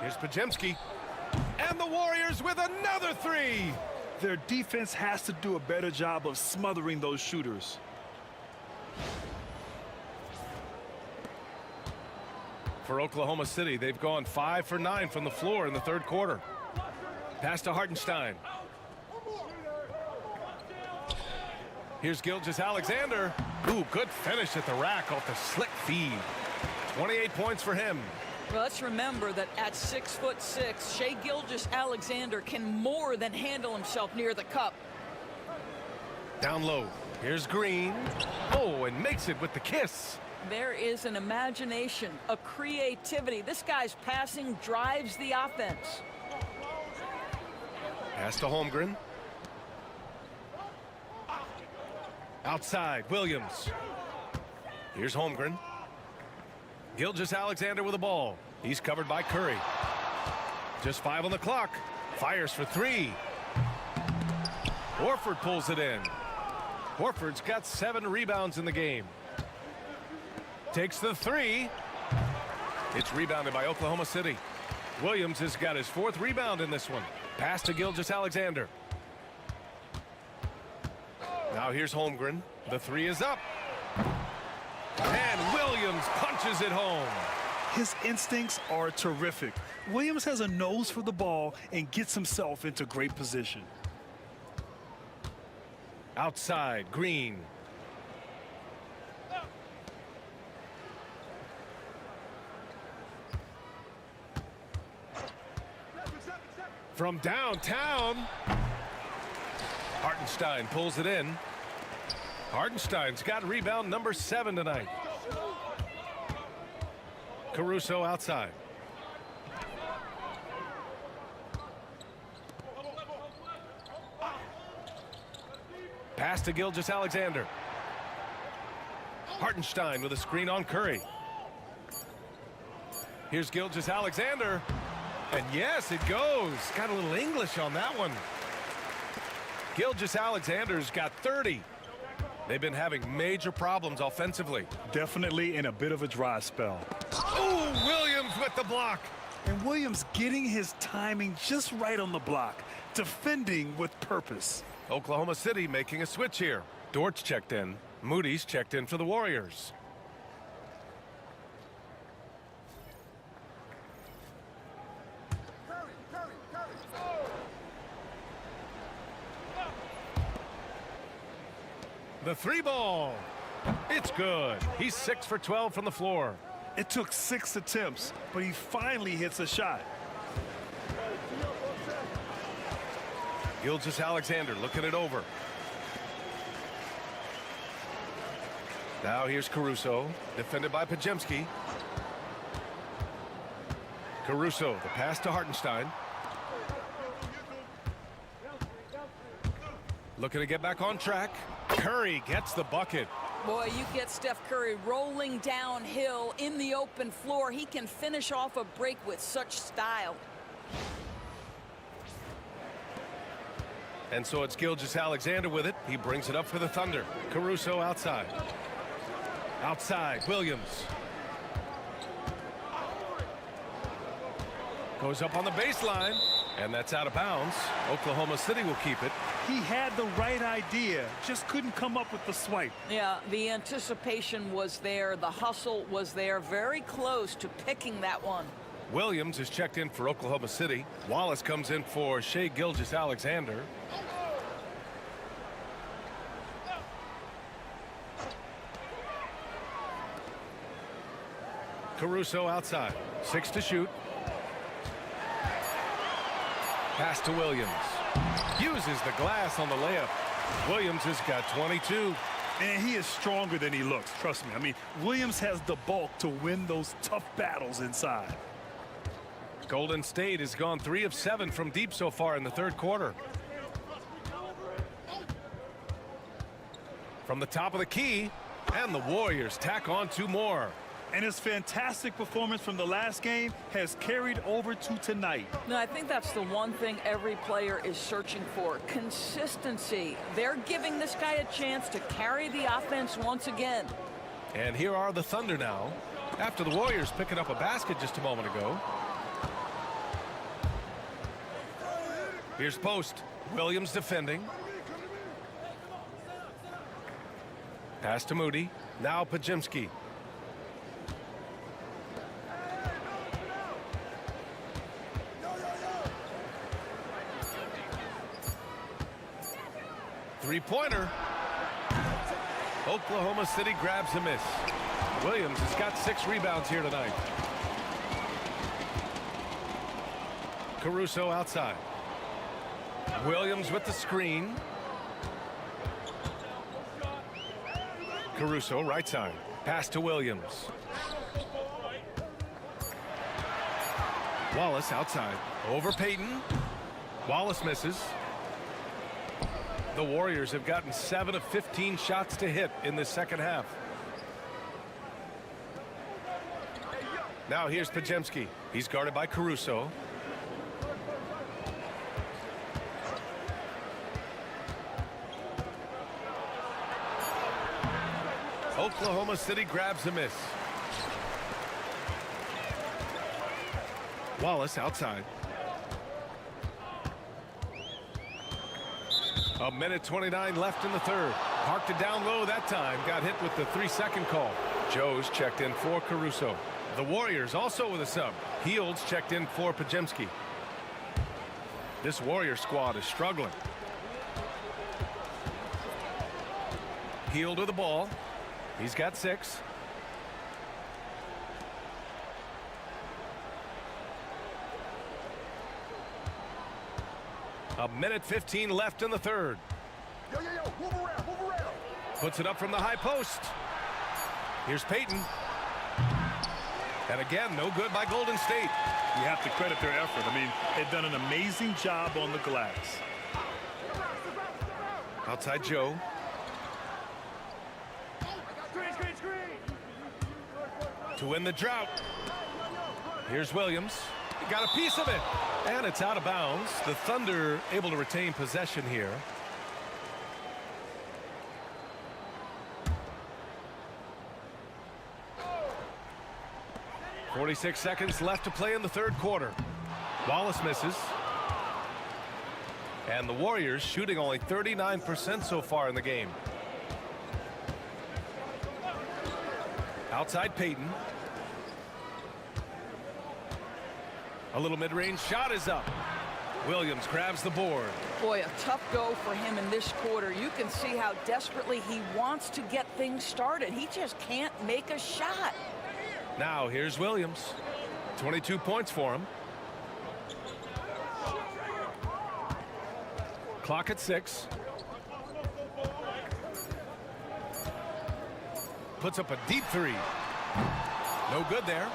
Here's Pajemski. And the Warriors with another 3. Their defense has to do a better job of smothering those shooters. For Oklahoma City, they've gone 5 for 9 from the floor in the third quarter. Pass to Hartenstein. Here's Gilgeous-Alexander. Ooh, good finish at the rack off the slick feed. 28 points for him. Well, let's remember that at 6'6", Shai Gilgeous-Alexander can more than handle himself near the cup. Down low. Here's Green. Oh, and makes it with the kiss. There is an imagination, a creativity. This guy's passing drives the offense. Pass to Holmgren. Outside, Williams. Here's Holmgren. Gilgeous-Alexander with the ball. He's covered by Curry. Just 5 on the clock. Fires for 3. Horford pulls it in. Horford's got 7 rebounds in the game. Takes the 3. It's rebounded by Oklahoma City. Williams has got his 4th rebound in this one. Pass to Gilgeous-Alexander. Now here's Holmgren. The 3 is up. And Williams punches it home. His instincts are terrific. Williams has a nose for the ball and gets himself into great position. Outside, Green. From downtown. Hartenstein pulls it in. Hartenstein's got rebound number 7 tonight. Caruso outside. Pass to Gilgeous-Alexander. Hartenstein with a screen on Curry. Here's Gilgeous-Alexander. And yes, it goes. Got a little English on that one. Gilgeous-Alexander's got 30. They've been having major problems offensively. Definitely in a bit of a dry spell. Oh, Williams with the block. And Williams getting his timing just right on the block. Defending with purpose. Oklahoma City making a switch here. Dort's checked in. Moody's checked in for the Warriors. The three ball. It's good. He's 6 for 12 from the floor. It took 6 attempts, but he finally hits a shot. Gilgeous-Alexander looking it over. Now here's Caruso, defended by Podziemski. Caruso, the pass to Hartenstein. Looking to get back on track. Curry gets the bucket. Boy, you get Steph Curry rolling downhill in the open floor. He can finish off a break with such style. And so it's Gilgeous-Alexander with it. He brings it up for the Thunder. Caruso outside. Outside, Williams. Goes up on the baseline, and that's out of bounds. Oklahoma City will keep it. He had the right idea, just couldn't come up with the swipe. Yeah, the anticipation was there. The hustle was there. Very close to picking that one. Williams is checked in for Oklahoma City. Wallace comes in for Shai Gilgeous-Alexander. Caruso outside. 6 to shoot. Pass to Williams. Uses the glass on the layup. Williams has got 22. And he is stronger than he looks, trust me. I mean, Williams has the bulk to win those tough battles inside. Golden State has gone 3 of 7 from deep so far in the third quarter. From the top of the key, and the Warriors tack on 2 more. And his fantastic performance from the last game has carried over to tonight. No, I think that's the one thing every player is searching for. Consistency. They're giving this guy a chance to carry the offense once again. And here are the Thunder now, after the Warriors picking up a basket just a moment ago. Here's post. Williams defending. Pass to Moody. Now Podziemski. Three-pointer. Oklahoma City grabs a miss. Williams has got 6 rebounds here tonight. Caruso outside. Williams with the screen. Caruso right side. Pass to Williams. Wallace outside. Over Payton. Wallace misses. The Warriors have gotten 7 of 15 shots to hit in the second half. Now here's Podziemski. He's guarded by Caruso. Oklahoma City grabs a miss. Wallace outside. A minute 29 left in the third. Parked it down low that time. Got hit with the 3-second call. Joe's checked in for Caruso. The Warriors also with a sub. Heald's checked in for Podziemski. This Warrior squad is struggling. Hield with the ball. He's got 6. A minute 15 left in the third. Move around. Puts it up from the high post. Here's Payton. And again, no good by Golden State. You have to credit their effort. I mean, they've done an amazing job on the glass. Outside Joe. to win the drought. Here's Williams. He got a piece of it. And it's out of bounds. The Thunder able to retain possession here. .46 seconds left to play in the third quarter. Wallace misses. And the Warriors shooting only 39% so far in the game. Outside Payton. A little mid-range shot is up. Williams grabs the board. Boy, a tough go for him in this quarter. You can see how desperately he wants to get things started. He just can't make a shot. Now here's Williams. 22 points for him. Clock at 6. Puts up a deep three. No good there.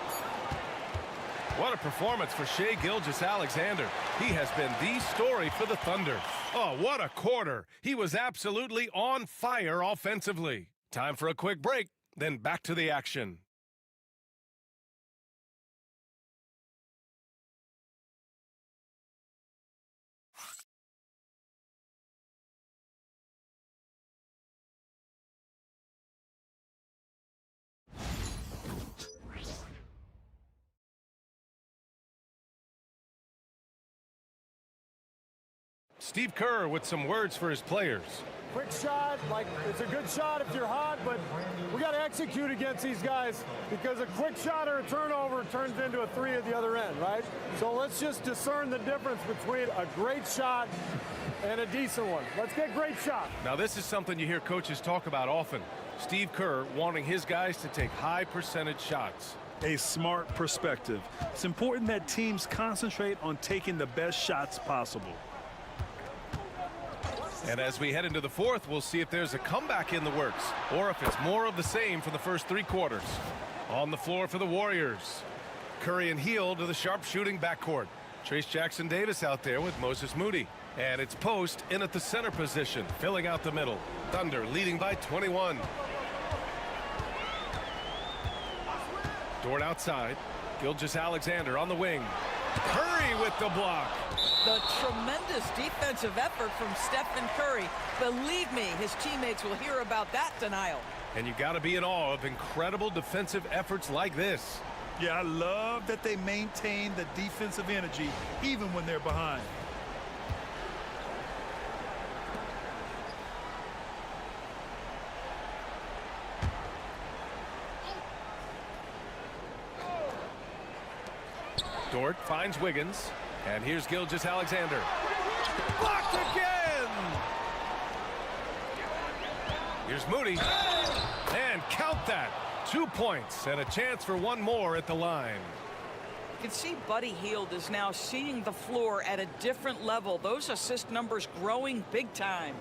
What a performance for Shai Gilgeous-Alexander. He has been the story for the Thunder. Oh, what a quarter. He was absolutely on fire offensively. Time for a quick break, then back to the action. Steve Kerr with some words for his players. Quick shot, like it's a good shot if you're hot, but we got to execute against these guys because a quick shot or a turnover turns into a three at the other end, right? So let's just discern the difference between a great shot and a decent one. Let's get great shot. Now this is something you hear coaches talk about often. Steve Kerr wanting his guys to take high percentage shots. A smart perspective. It's important that teams concentrate on taking the best shots possible. And as we head into the fourth, we'll see if there's a comeback in the works or if it's more of the same for the first three quarters. On the floor for the Warriors. Curry and Heel to the sharp shooting backcourt. Trace Jackson-Davis out there with Moses Moody. And it's Post in at the center position, filling out the middle. Thunder leading by 21. Dort outside. Gilgeous-Alexander on the wing. Curry with the block. The tremendous defensive effort from Stephen Curry. Believe me, his teammates will hear about that denial. And you got to be in awe of incredible defensive efforts like this. Yeah, I love that they maintain the defensive energy even when they're behind. Dort finds Wiggins. And here's Gilgeous-Alexander. Blocked again! Here's Moody. And count that. 2 points and a chance for one more at the line. You can see Buddy Hield is now seeing the floor at a different level. Those assist numbers growing big time.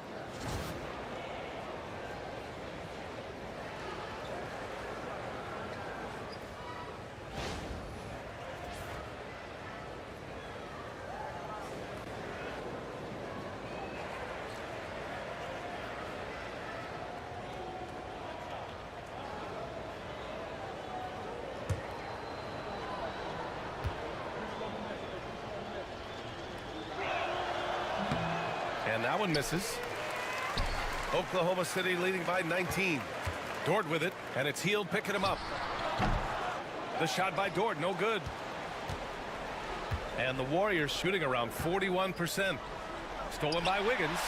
And that one misses. Oklahoma City leading by 19. Dort with it, and it's Hield picking him up. The shot by Dort, no good. And the Warriors shooting around 41%. Stolen by Wiggins.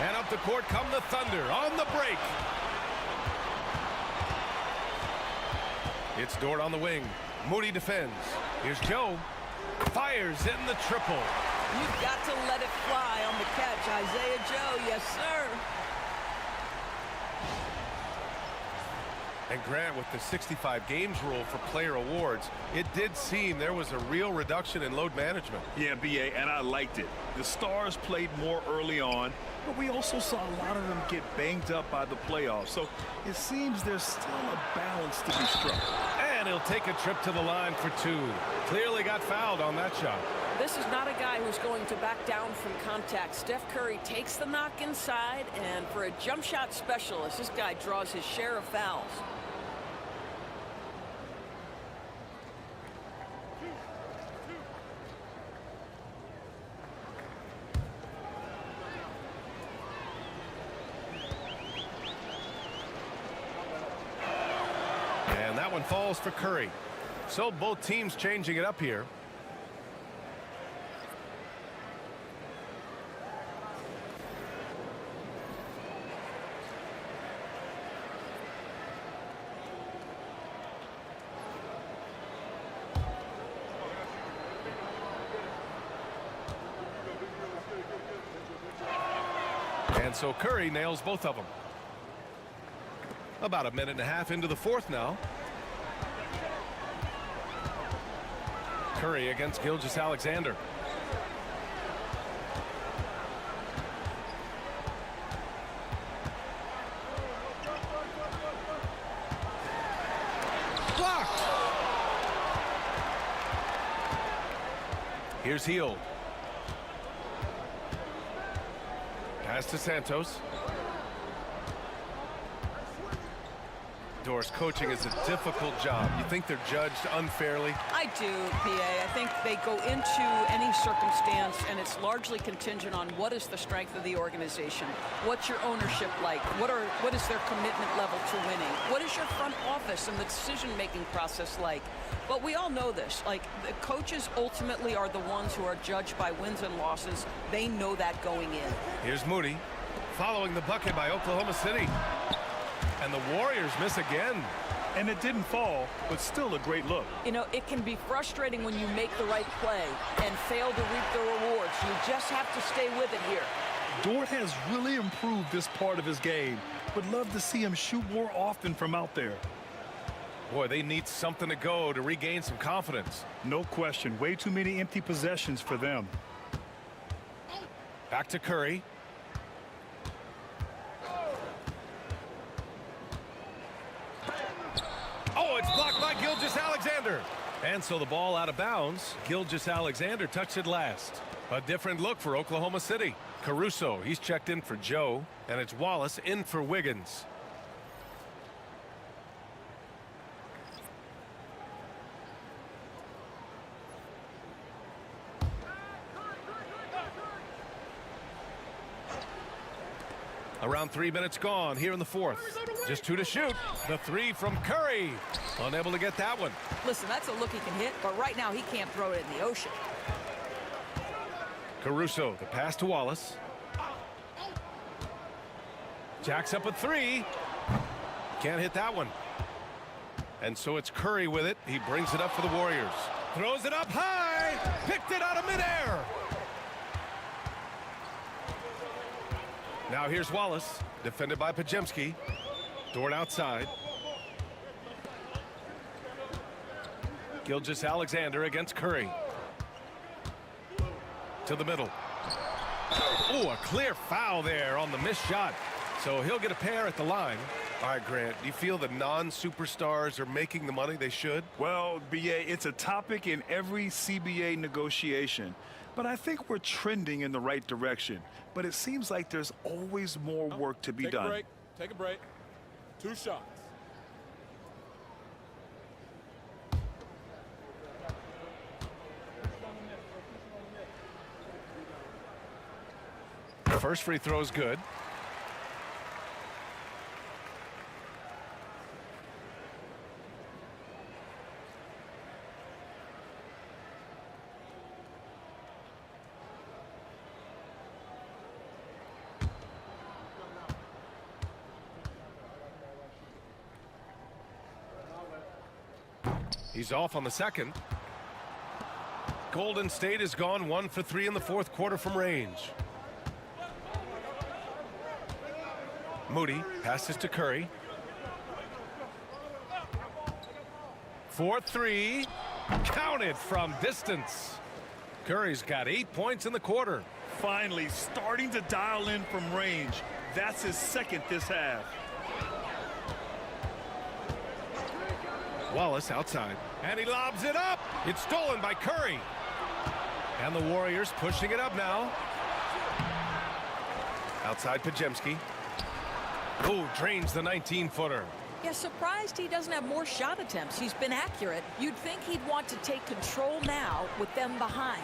And up the court come the Thunder on the break. It's Dort on the wing. Moody defends. Here's Joe. Fires in the triple. You've got to let it fly on the catch, Isaiah Joe. Yes, sir. And Grant, with the 65 games rule for player awards, it did seem there was a real reduction in load management. Yeah, BA, and I liked it. The stars played more early on, but we also saw a lot of them get banged up by the playoffs. So it seems there's still a balance to be struck. And he'll take a trip to the line for two. Clearly got fouled on that shot. This is not a guy who's going to back down from contact. Steph Curry takes the knock inside, and for a jump shot specialist, this guy draws his share of fouls. That one falls for Curry. So both teams changing it up here. And so Curry nails both of them. About a minute and a half into the fourth now. Curry against Gilgeous-Alexander. Blocked. Here's Hield. Pass to Santos. Doris, coaching is a difficult job. You think they're judged unfairly? I do, PA. I think they go into any circumstance, and it's largely contingent on what is the strength of the organization. What's your ownership like? What is their commitment level to winning? What is your front office and the decision-making process like? But we all know this. Like, the coaches ultimately are the ones who are judged by wins and losses. They know that going in. Here's Moody following the bucket by Oklahoma City. And the Warriors miss again. And it didn't fall, but still a great look. You know, it can be frustrating when you make the right play and fail to reap the rewards. You just have to stay with it here. Dort has really improved this part of his game. Would love to see him shoot more often from out there. Boy, they need something to go to regain some confidence. No question. Way too many empty possessions for them. Back to Curry. Oh, it's blocked by Gilgeous-Alexander. And so the ball out of bounds. Gilgeous-Alexander touched it last. A different look for Oklahoma City. Caruso, he's checked in for Joe. And it's Wallace in for Wiggins. Around 3 minutes gone here in the fourth. Just 2 to shoot. The 3 from Curry. Unable to get that one. Listen, that's a look he can hit, but right now he can't throw it in the ocean. Caruso, the pass to Wallace. Jacks up a 3. Can't hit that one. And so it's Curry with it. He brings it up for the Warriors. Throws it up high. Picked it out of midair. Now here's Wallace, defended by Pajemski. Dort outside. Gilgeous-Alexander against Curry. To the middle. Oh, a clear foul there on the missed shot. So he'll get a pair at the line. All right, Grant, do you feel the non-superstars are making the money they should? Well, BA, it's a topic in every CBA negotiation. But I think we're trending in the right direction. But it seems like there's always more work to be done. Take a break. Take a break. 2 shots. The first free throw is good. He's off on the second. Golden State has gone 1 for 3 in the fourth quarter from range. Moody passes to Curry. 4-3. Counted from distance. Curry's got 8 points in the quarter. Finally starting to dial in from range. That's his second this half. Wallace outside. And he lobs it up. It's stolen by Curry. And the Warriors pushing it up now. Outside Pajemski. Oh, drains the 19-footer. Yeah, surprised he doesn't have more shot attempts. He's been accurate. You'd think he'd want to take control now with them behind.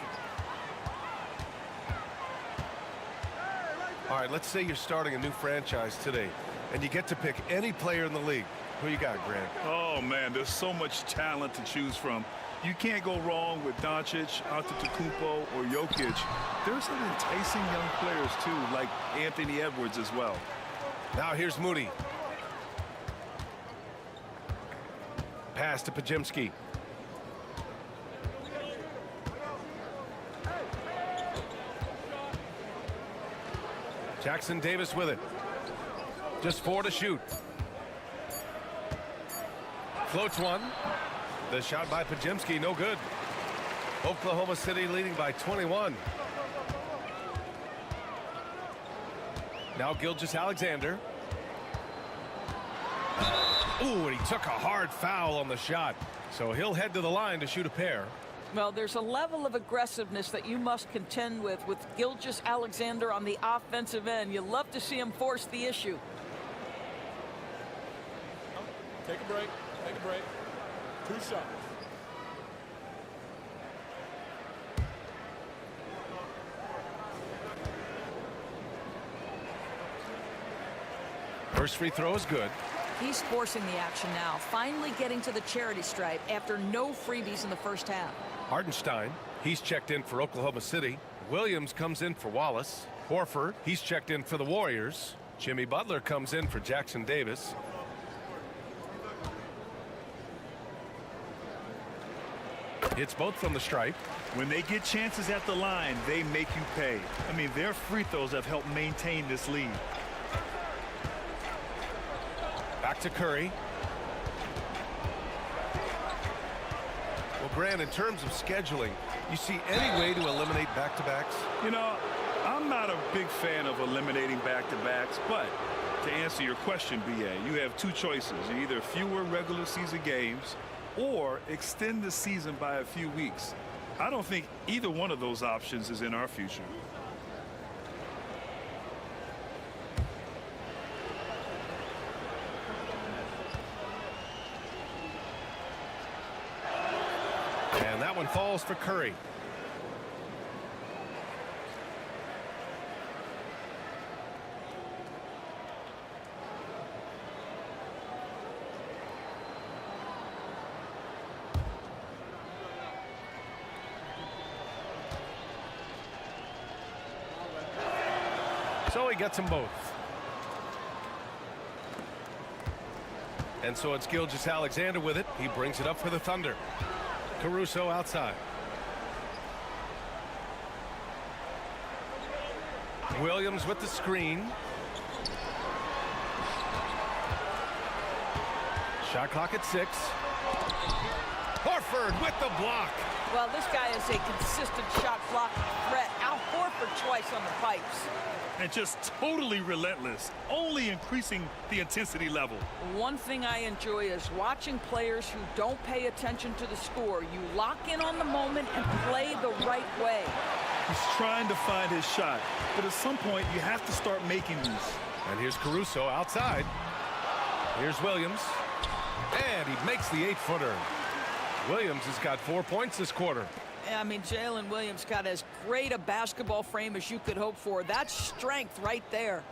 All right, let's say you're starting a new franchise today, and you get to pick any player in the league. Who you got, Grant? Oh, man, there's so much talent to choose from. You can't go wrong with Doncic, Antetokounmpo, or Jokic. There's some enticing young players, too, like Anthony Edwards as well. Now here's Moody. Pass to Pajemski. Jackson Davis with it. Just 4 to shoot. Floats one. The shot by Pajemski, no good. Oklahoma City leading by 21. Now Gilgeous-Alexander. Ooh, and he took a hard foul on the shot. So he'll head to the line to shoot a pair. Well, there's a level of aggressiveness that you must contend with Gilgeous-Alexander on the offensive end. You love to see him force the issue. Take a break. Take a break. 2 shots. First free throw is good. He's forcing the action now, finally getting to the charity stripe after no freebies in the first half. Hardenstein, he's checked in for Oklahoma City. Williams comes in for Wallace. Horford, he's checked in for the Warriors. Jimmy Butler comes in for Jackson Davis. Hits both from the stripe. When they get chances at the line, they make you pay. I mean, their free throws have helped maintain this lead. Back to Curry. Well, Grant, in terms of scheduling, you see any way to eliminate back-to-backs? You know, I'm not a big fan of eliminating back-to-backs, but to answer your question, BA, you have 2 choices. Either fewer regular season games or extend the season by a few weeks. I don't think either one of those options is in our future. And that one falls for Curry. So he gets them both. And so it's Gilgeous-Alexander with it. He brings it up for the Thunder. Caruso outside. Williams with the screen. Shot clock at 6. Horford with the block. Well, this guy is a consistent shot block threat. Al Horford twice on the pipes. And just totally relentless, only increasing the intensity level. One thing I enjoy is watching players who don't pay attention to the score. You lock in on the moment and play the right way. He's trying to find his shot, but at some point you have to start making these. And here's Caruso outside. Here's Williams. And he makes the 8-footer. Williams has got 4 points this quarter. I mean, Jalen Williams got as great a basketball frame as you could hope for. That's strength right there.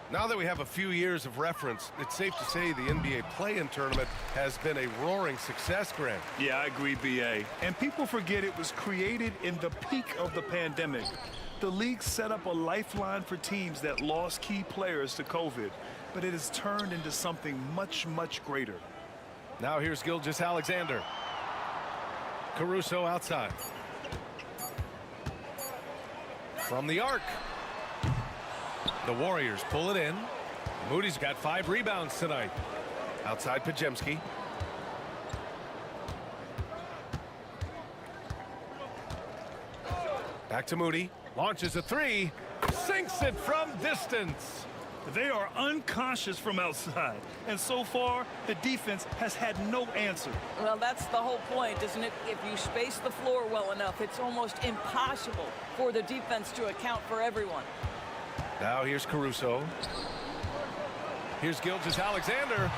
Now that we have a few years of reference, it's safe to say the NBA play-in tournament has been a roaring success, Grant. Yeah, I agree, BA. And people forget it was created in the peak of the pandemic. The league set up a lifeline for teams that lost key players to COVID, but it has turned into something much, much greater. Now here's Gilgeous-Alexander. Caruso outside. From the arc. The Warriors pull it in. Moody's got 5 rebounds tonight. Outside Pajemski. Back to Moody. Launches a 3. Sinks it from distance. They are unconscious from outside, and so far the defense has had no answer. Well, that's the whole point, isn't it? If you space the floor well enough, it's almost impossible for the defense to account for everyone. Now here's Caruso. Here's Gilgeous-Alexander.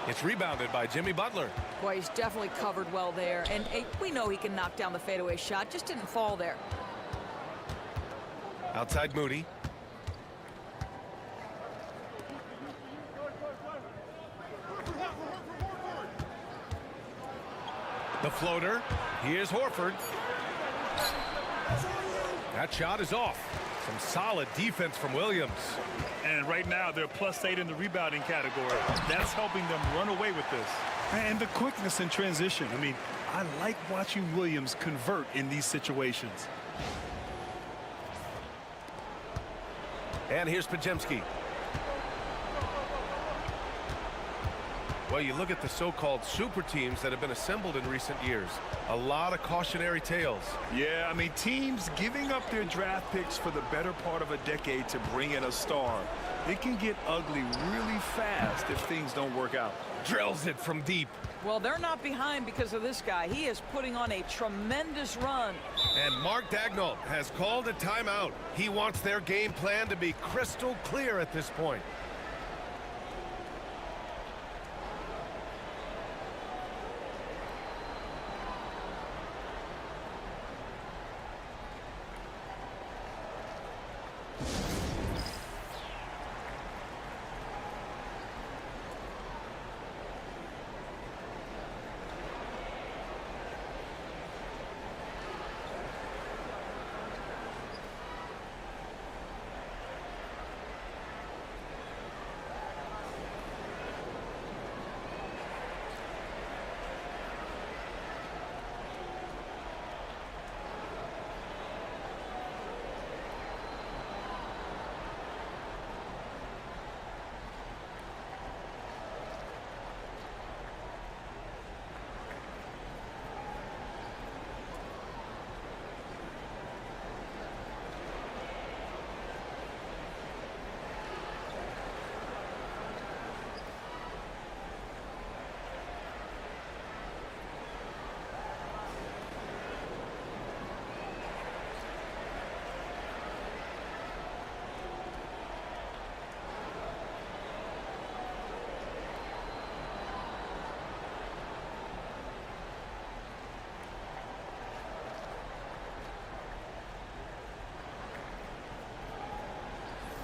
It's rebounded by Jimmy Butler. Boy, he's definitely covered well there, and we know he can knock down the fadeaway shot, just didn't fall there. Outside Moody. The floater. Here's Horford. That shot is off. Some solid defense from Williams. And right now they're +8 in the rebounding category. That's helping them run away with this. And the quickness in transition. I mean, I like watching Williams convert in these situations. And here's Pajemski. Well, you look at the so-called super teams that have been assembled in recent years. A lot of cautionary tales. Yeah, I mean, teams giving up their draft picks for the better part of a decade to bring in a star. It can get ugly really fast if things don't work out. Drills it from deep. Well, they're not behind because of this guy. He is putting on a tremendous run. And Mark Daigneault has called a timeout. He wants their game plan to be crystal clear at this point.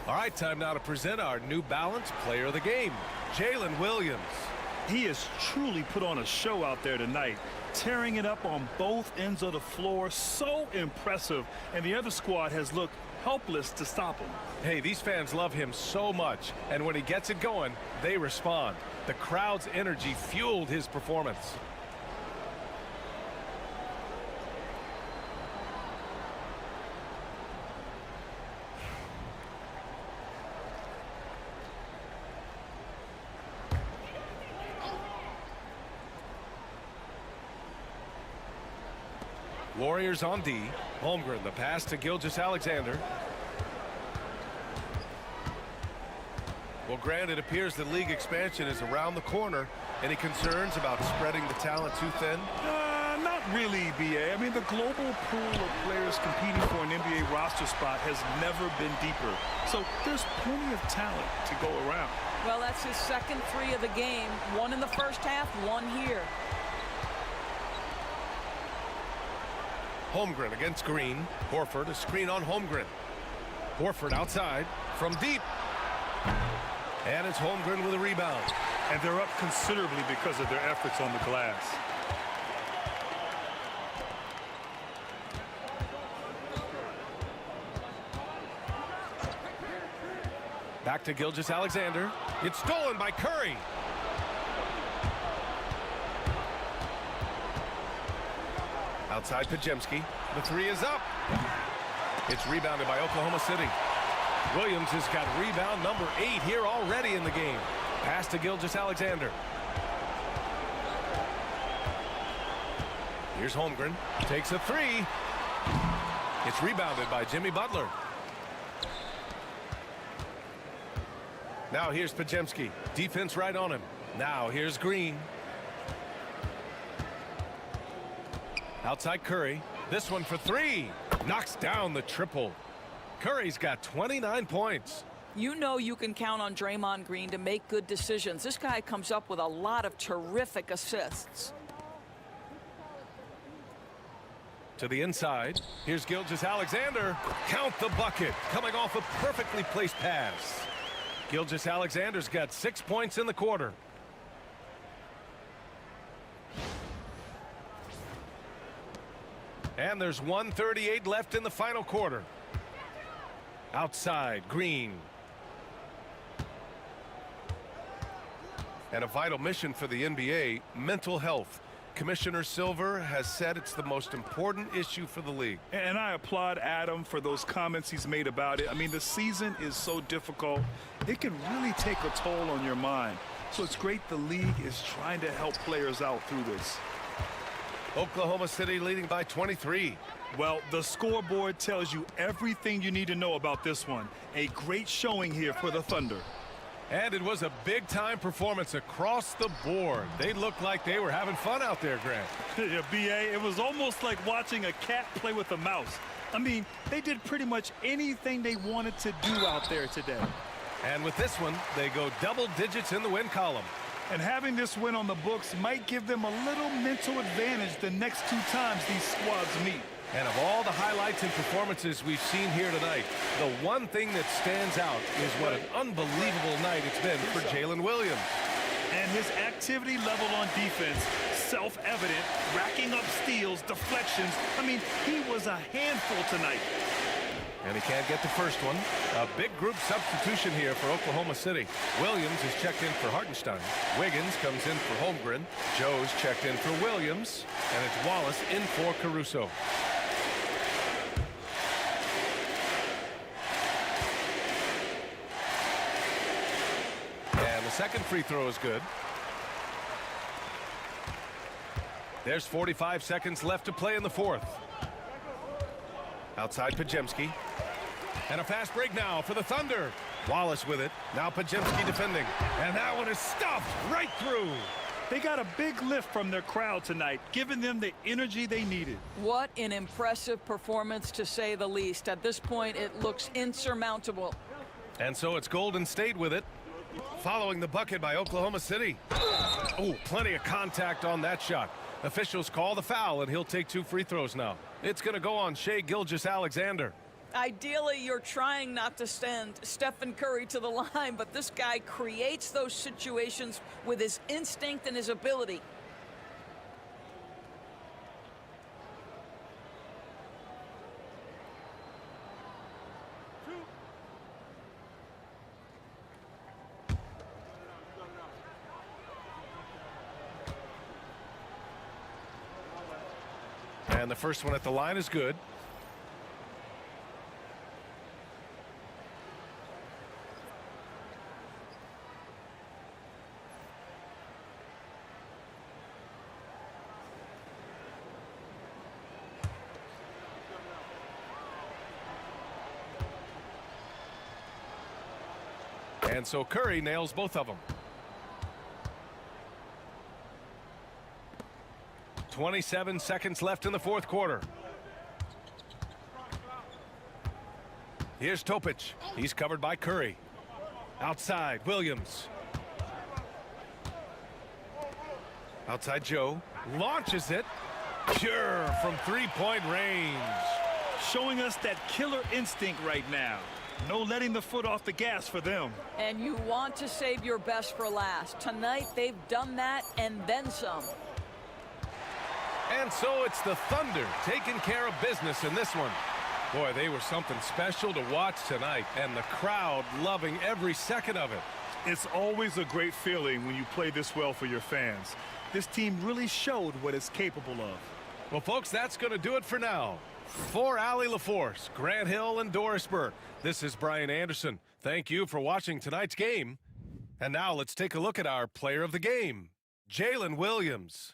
All right, time now to present our New Balance Player of the Game, Jalen Williams. He has truly put on a show out there tonight, tearing it up on both ends of the floor. So impressive, and the other squad has looked helpless to stop him. Hey, these fans love him so much, and when he gets it going, they respond. The crowd's energy fueled his performance. Warriors on D. Holmgren, the pass to Gilgeous-Alexander. Well, Grant, it appears that league expansion is around the corner. Any concerns about spreading the talent too thin? Not really, B.A. I mean, the global pool of players competing for an NBA roster spot has never been deeper. So there's plenty of talent to go around. Well, that's his second three of the game. One in the first half, one here. Holmgren against Green. Horford, a screen on Holmgren. Horford outside from deep. And it's Holmgren with a rebound. And they're up considerably because of their efforts on the glass. Back to Gilgeous-Alexander. It's stolen by Curry. Outside Pajemski. The three is up. It's rebounded by Oklahoma City. Williams has got rebound number 8 here already in the game. Pass to Gilgeous-Alexander. Here's Holmgren. Takes a three. It's rebounded by Jimmy Butler. Now here's Pajemski. Defense right on him. Now here's Green. Outside Curry. This one for three. Knocks down the triple. Curry's got 29 points. You know you can count on Draymond Green to make good decisions. This guy comes up with a lot of terrific assists. To the inside. Here's Gilgeous-Alexander. Count the bucket. Coming off a perfectly placed pass. Gilgeous-Alexander's got 6 points in the quarter. And there's 1:38 left in the final quarter. Outside, Green. And a vital mission for the NBA, mental health. Commissioner Silver has said it's the most important issue for the league. And I applaud Adam for those comments he's made about it. I mean, the season is so difficult. It can really take a toll on your mind. So it's great the league is trying to help players out through this. Oklahoma City leading by 23. Well, the scoreboard tells you everything you need to know about this one. A great showing here for the Thunder. And it was a big-time performance across the board. They looked like they were having fun out there, Grant. Yeah, B.A., it was almost like watching a cat play with a mouse. I mean, they did pretty much anything they wanted to do out there today. And with this one, they go double digits in the win column. And having this win on the books might give them a little mental advantage the next 2 times these squads meet. And of all the highlights and performances we've seen here tonight, the one thing that stands out is what an unbelievable night it's been for Jalen Williams. And his activity level on defense, self-evident, racking up steals, deflections. I mean, he was a handful tonight. And he can't get the first one. A big group substitution here for Oklahoma City. Williams is checked in for Hartenstein. Wiggins comes in for Holmgren. Joe's checked in for Williams. And it's Wallace in for Caruso. And the second free throw is good. There's 45 seconds left to play in the fourth. Outside Pajemski. And a fast break now for the Thunder. Wallace with it. Now Pajemski defending. And that one is stuffed right through. They got a big lift from their crowd tonight, giving them the energy they needed. What an impressive performance, to say the least. At this point, it looks insurmountable. And so it's Golden State with it, following the bucket by Oklahoma City. Oh, plenty of contact on that shot. Officials call the foul, and he'll take 2 free throws now. It's going to go on Shai Gilgeous-Alexander. Ideally, you're trying not to send Stephen Curry to the line, but this guy creates those situations with his instinct and his ability. And the first one at the line is good. And so Curry nails both of them. 27 seconds left in the fourth quarter. Here's Topic. He's covered by Curry. Outside, Williams. Outside, Joe. Launches it. Pure from three-point range. Showing us that killer instinct right now. No letting the foot off the gas for them. And you want to save your best for last. Tonight, they've done that and then some. And so it's the Thunder taking care of business in this one. Boy, they were something special to watch tonight, and the crowd loving every second of it. It's always a great feeling when you play this well for your fans. This team really showed what it's capable of. Well, folks, that's going to do it for now. For Allie LaForce, Grant Hill, and Doris Burke, this is Brian Anderson. Thank you for watching tonight's game. And now let's take a look at our player of the game, Jalen Williams.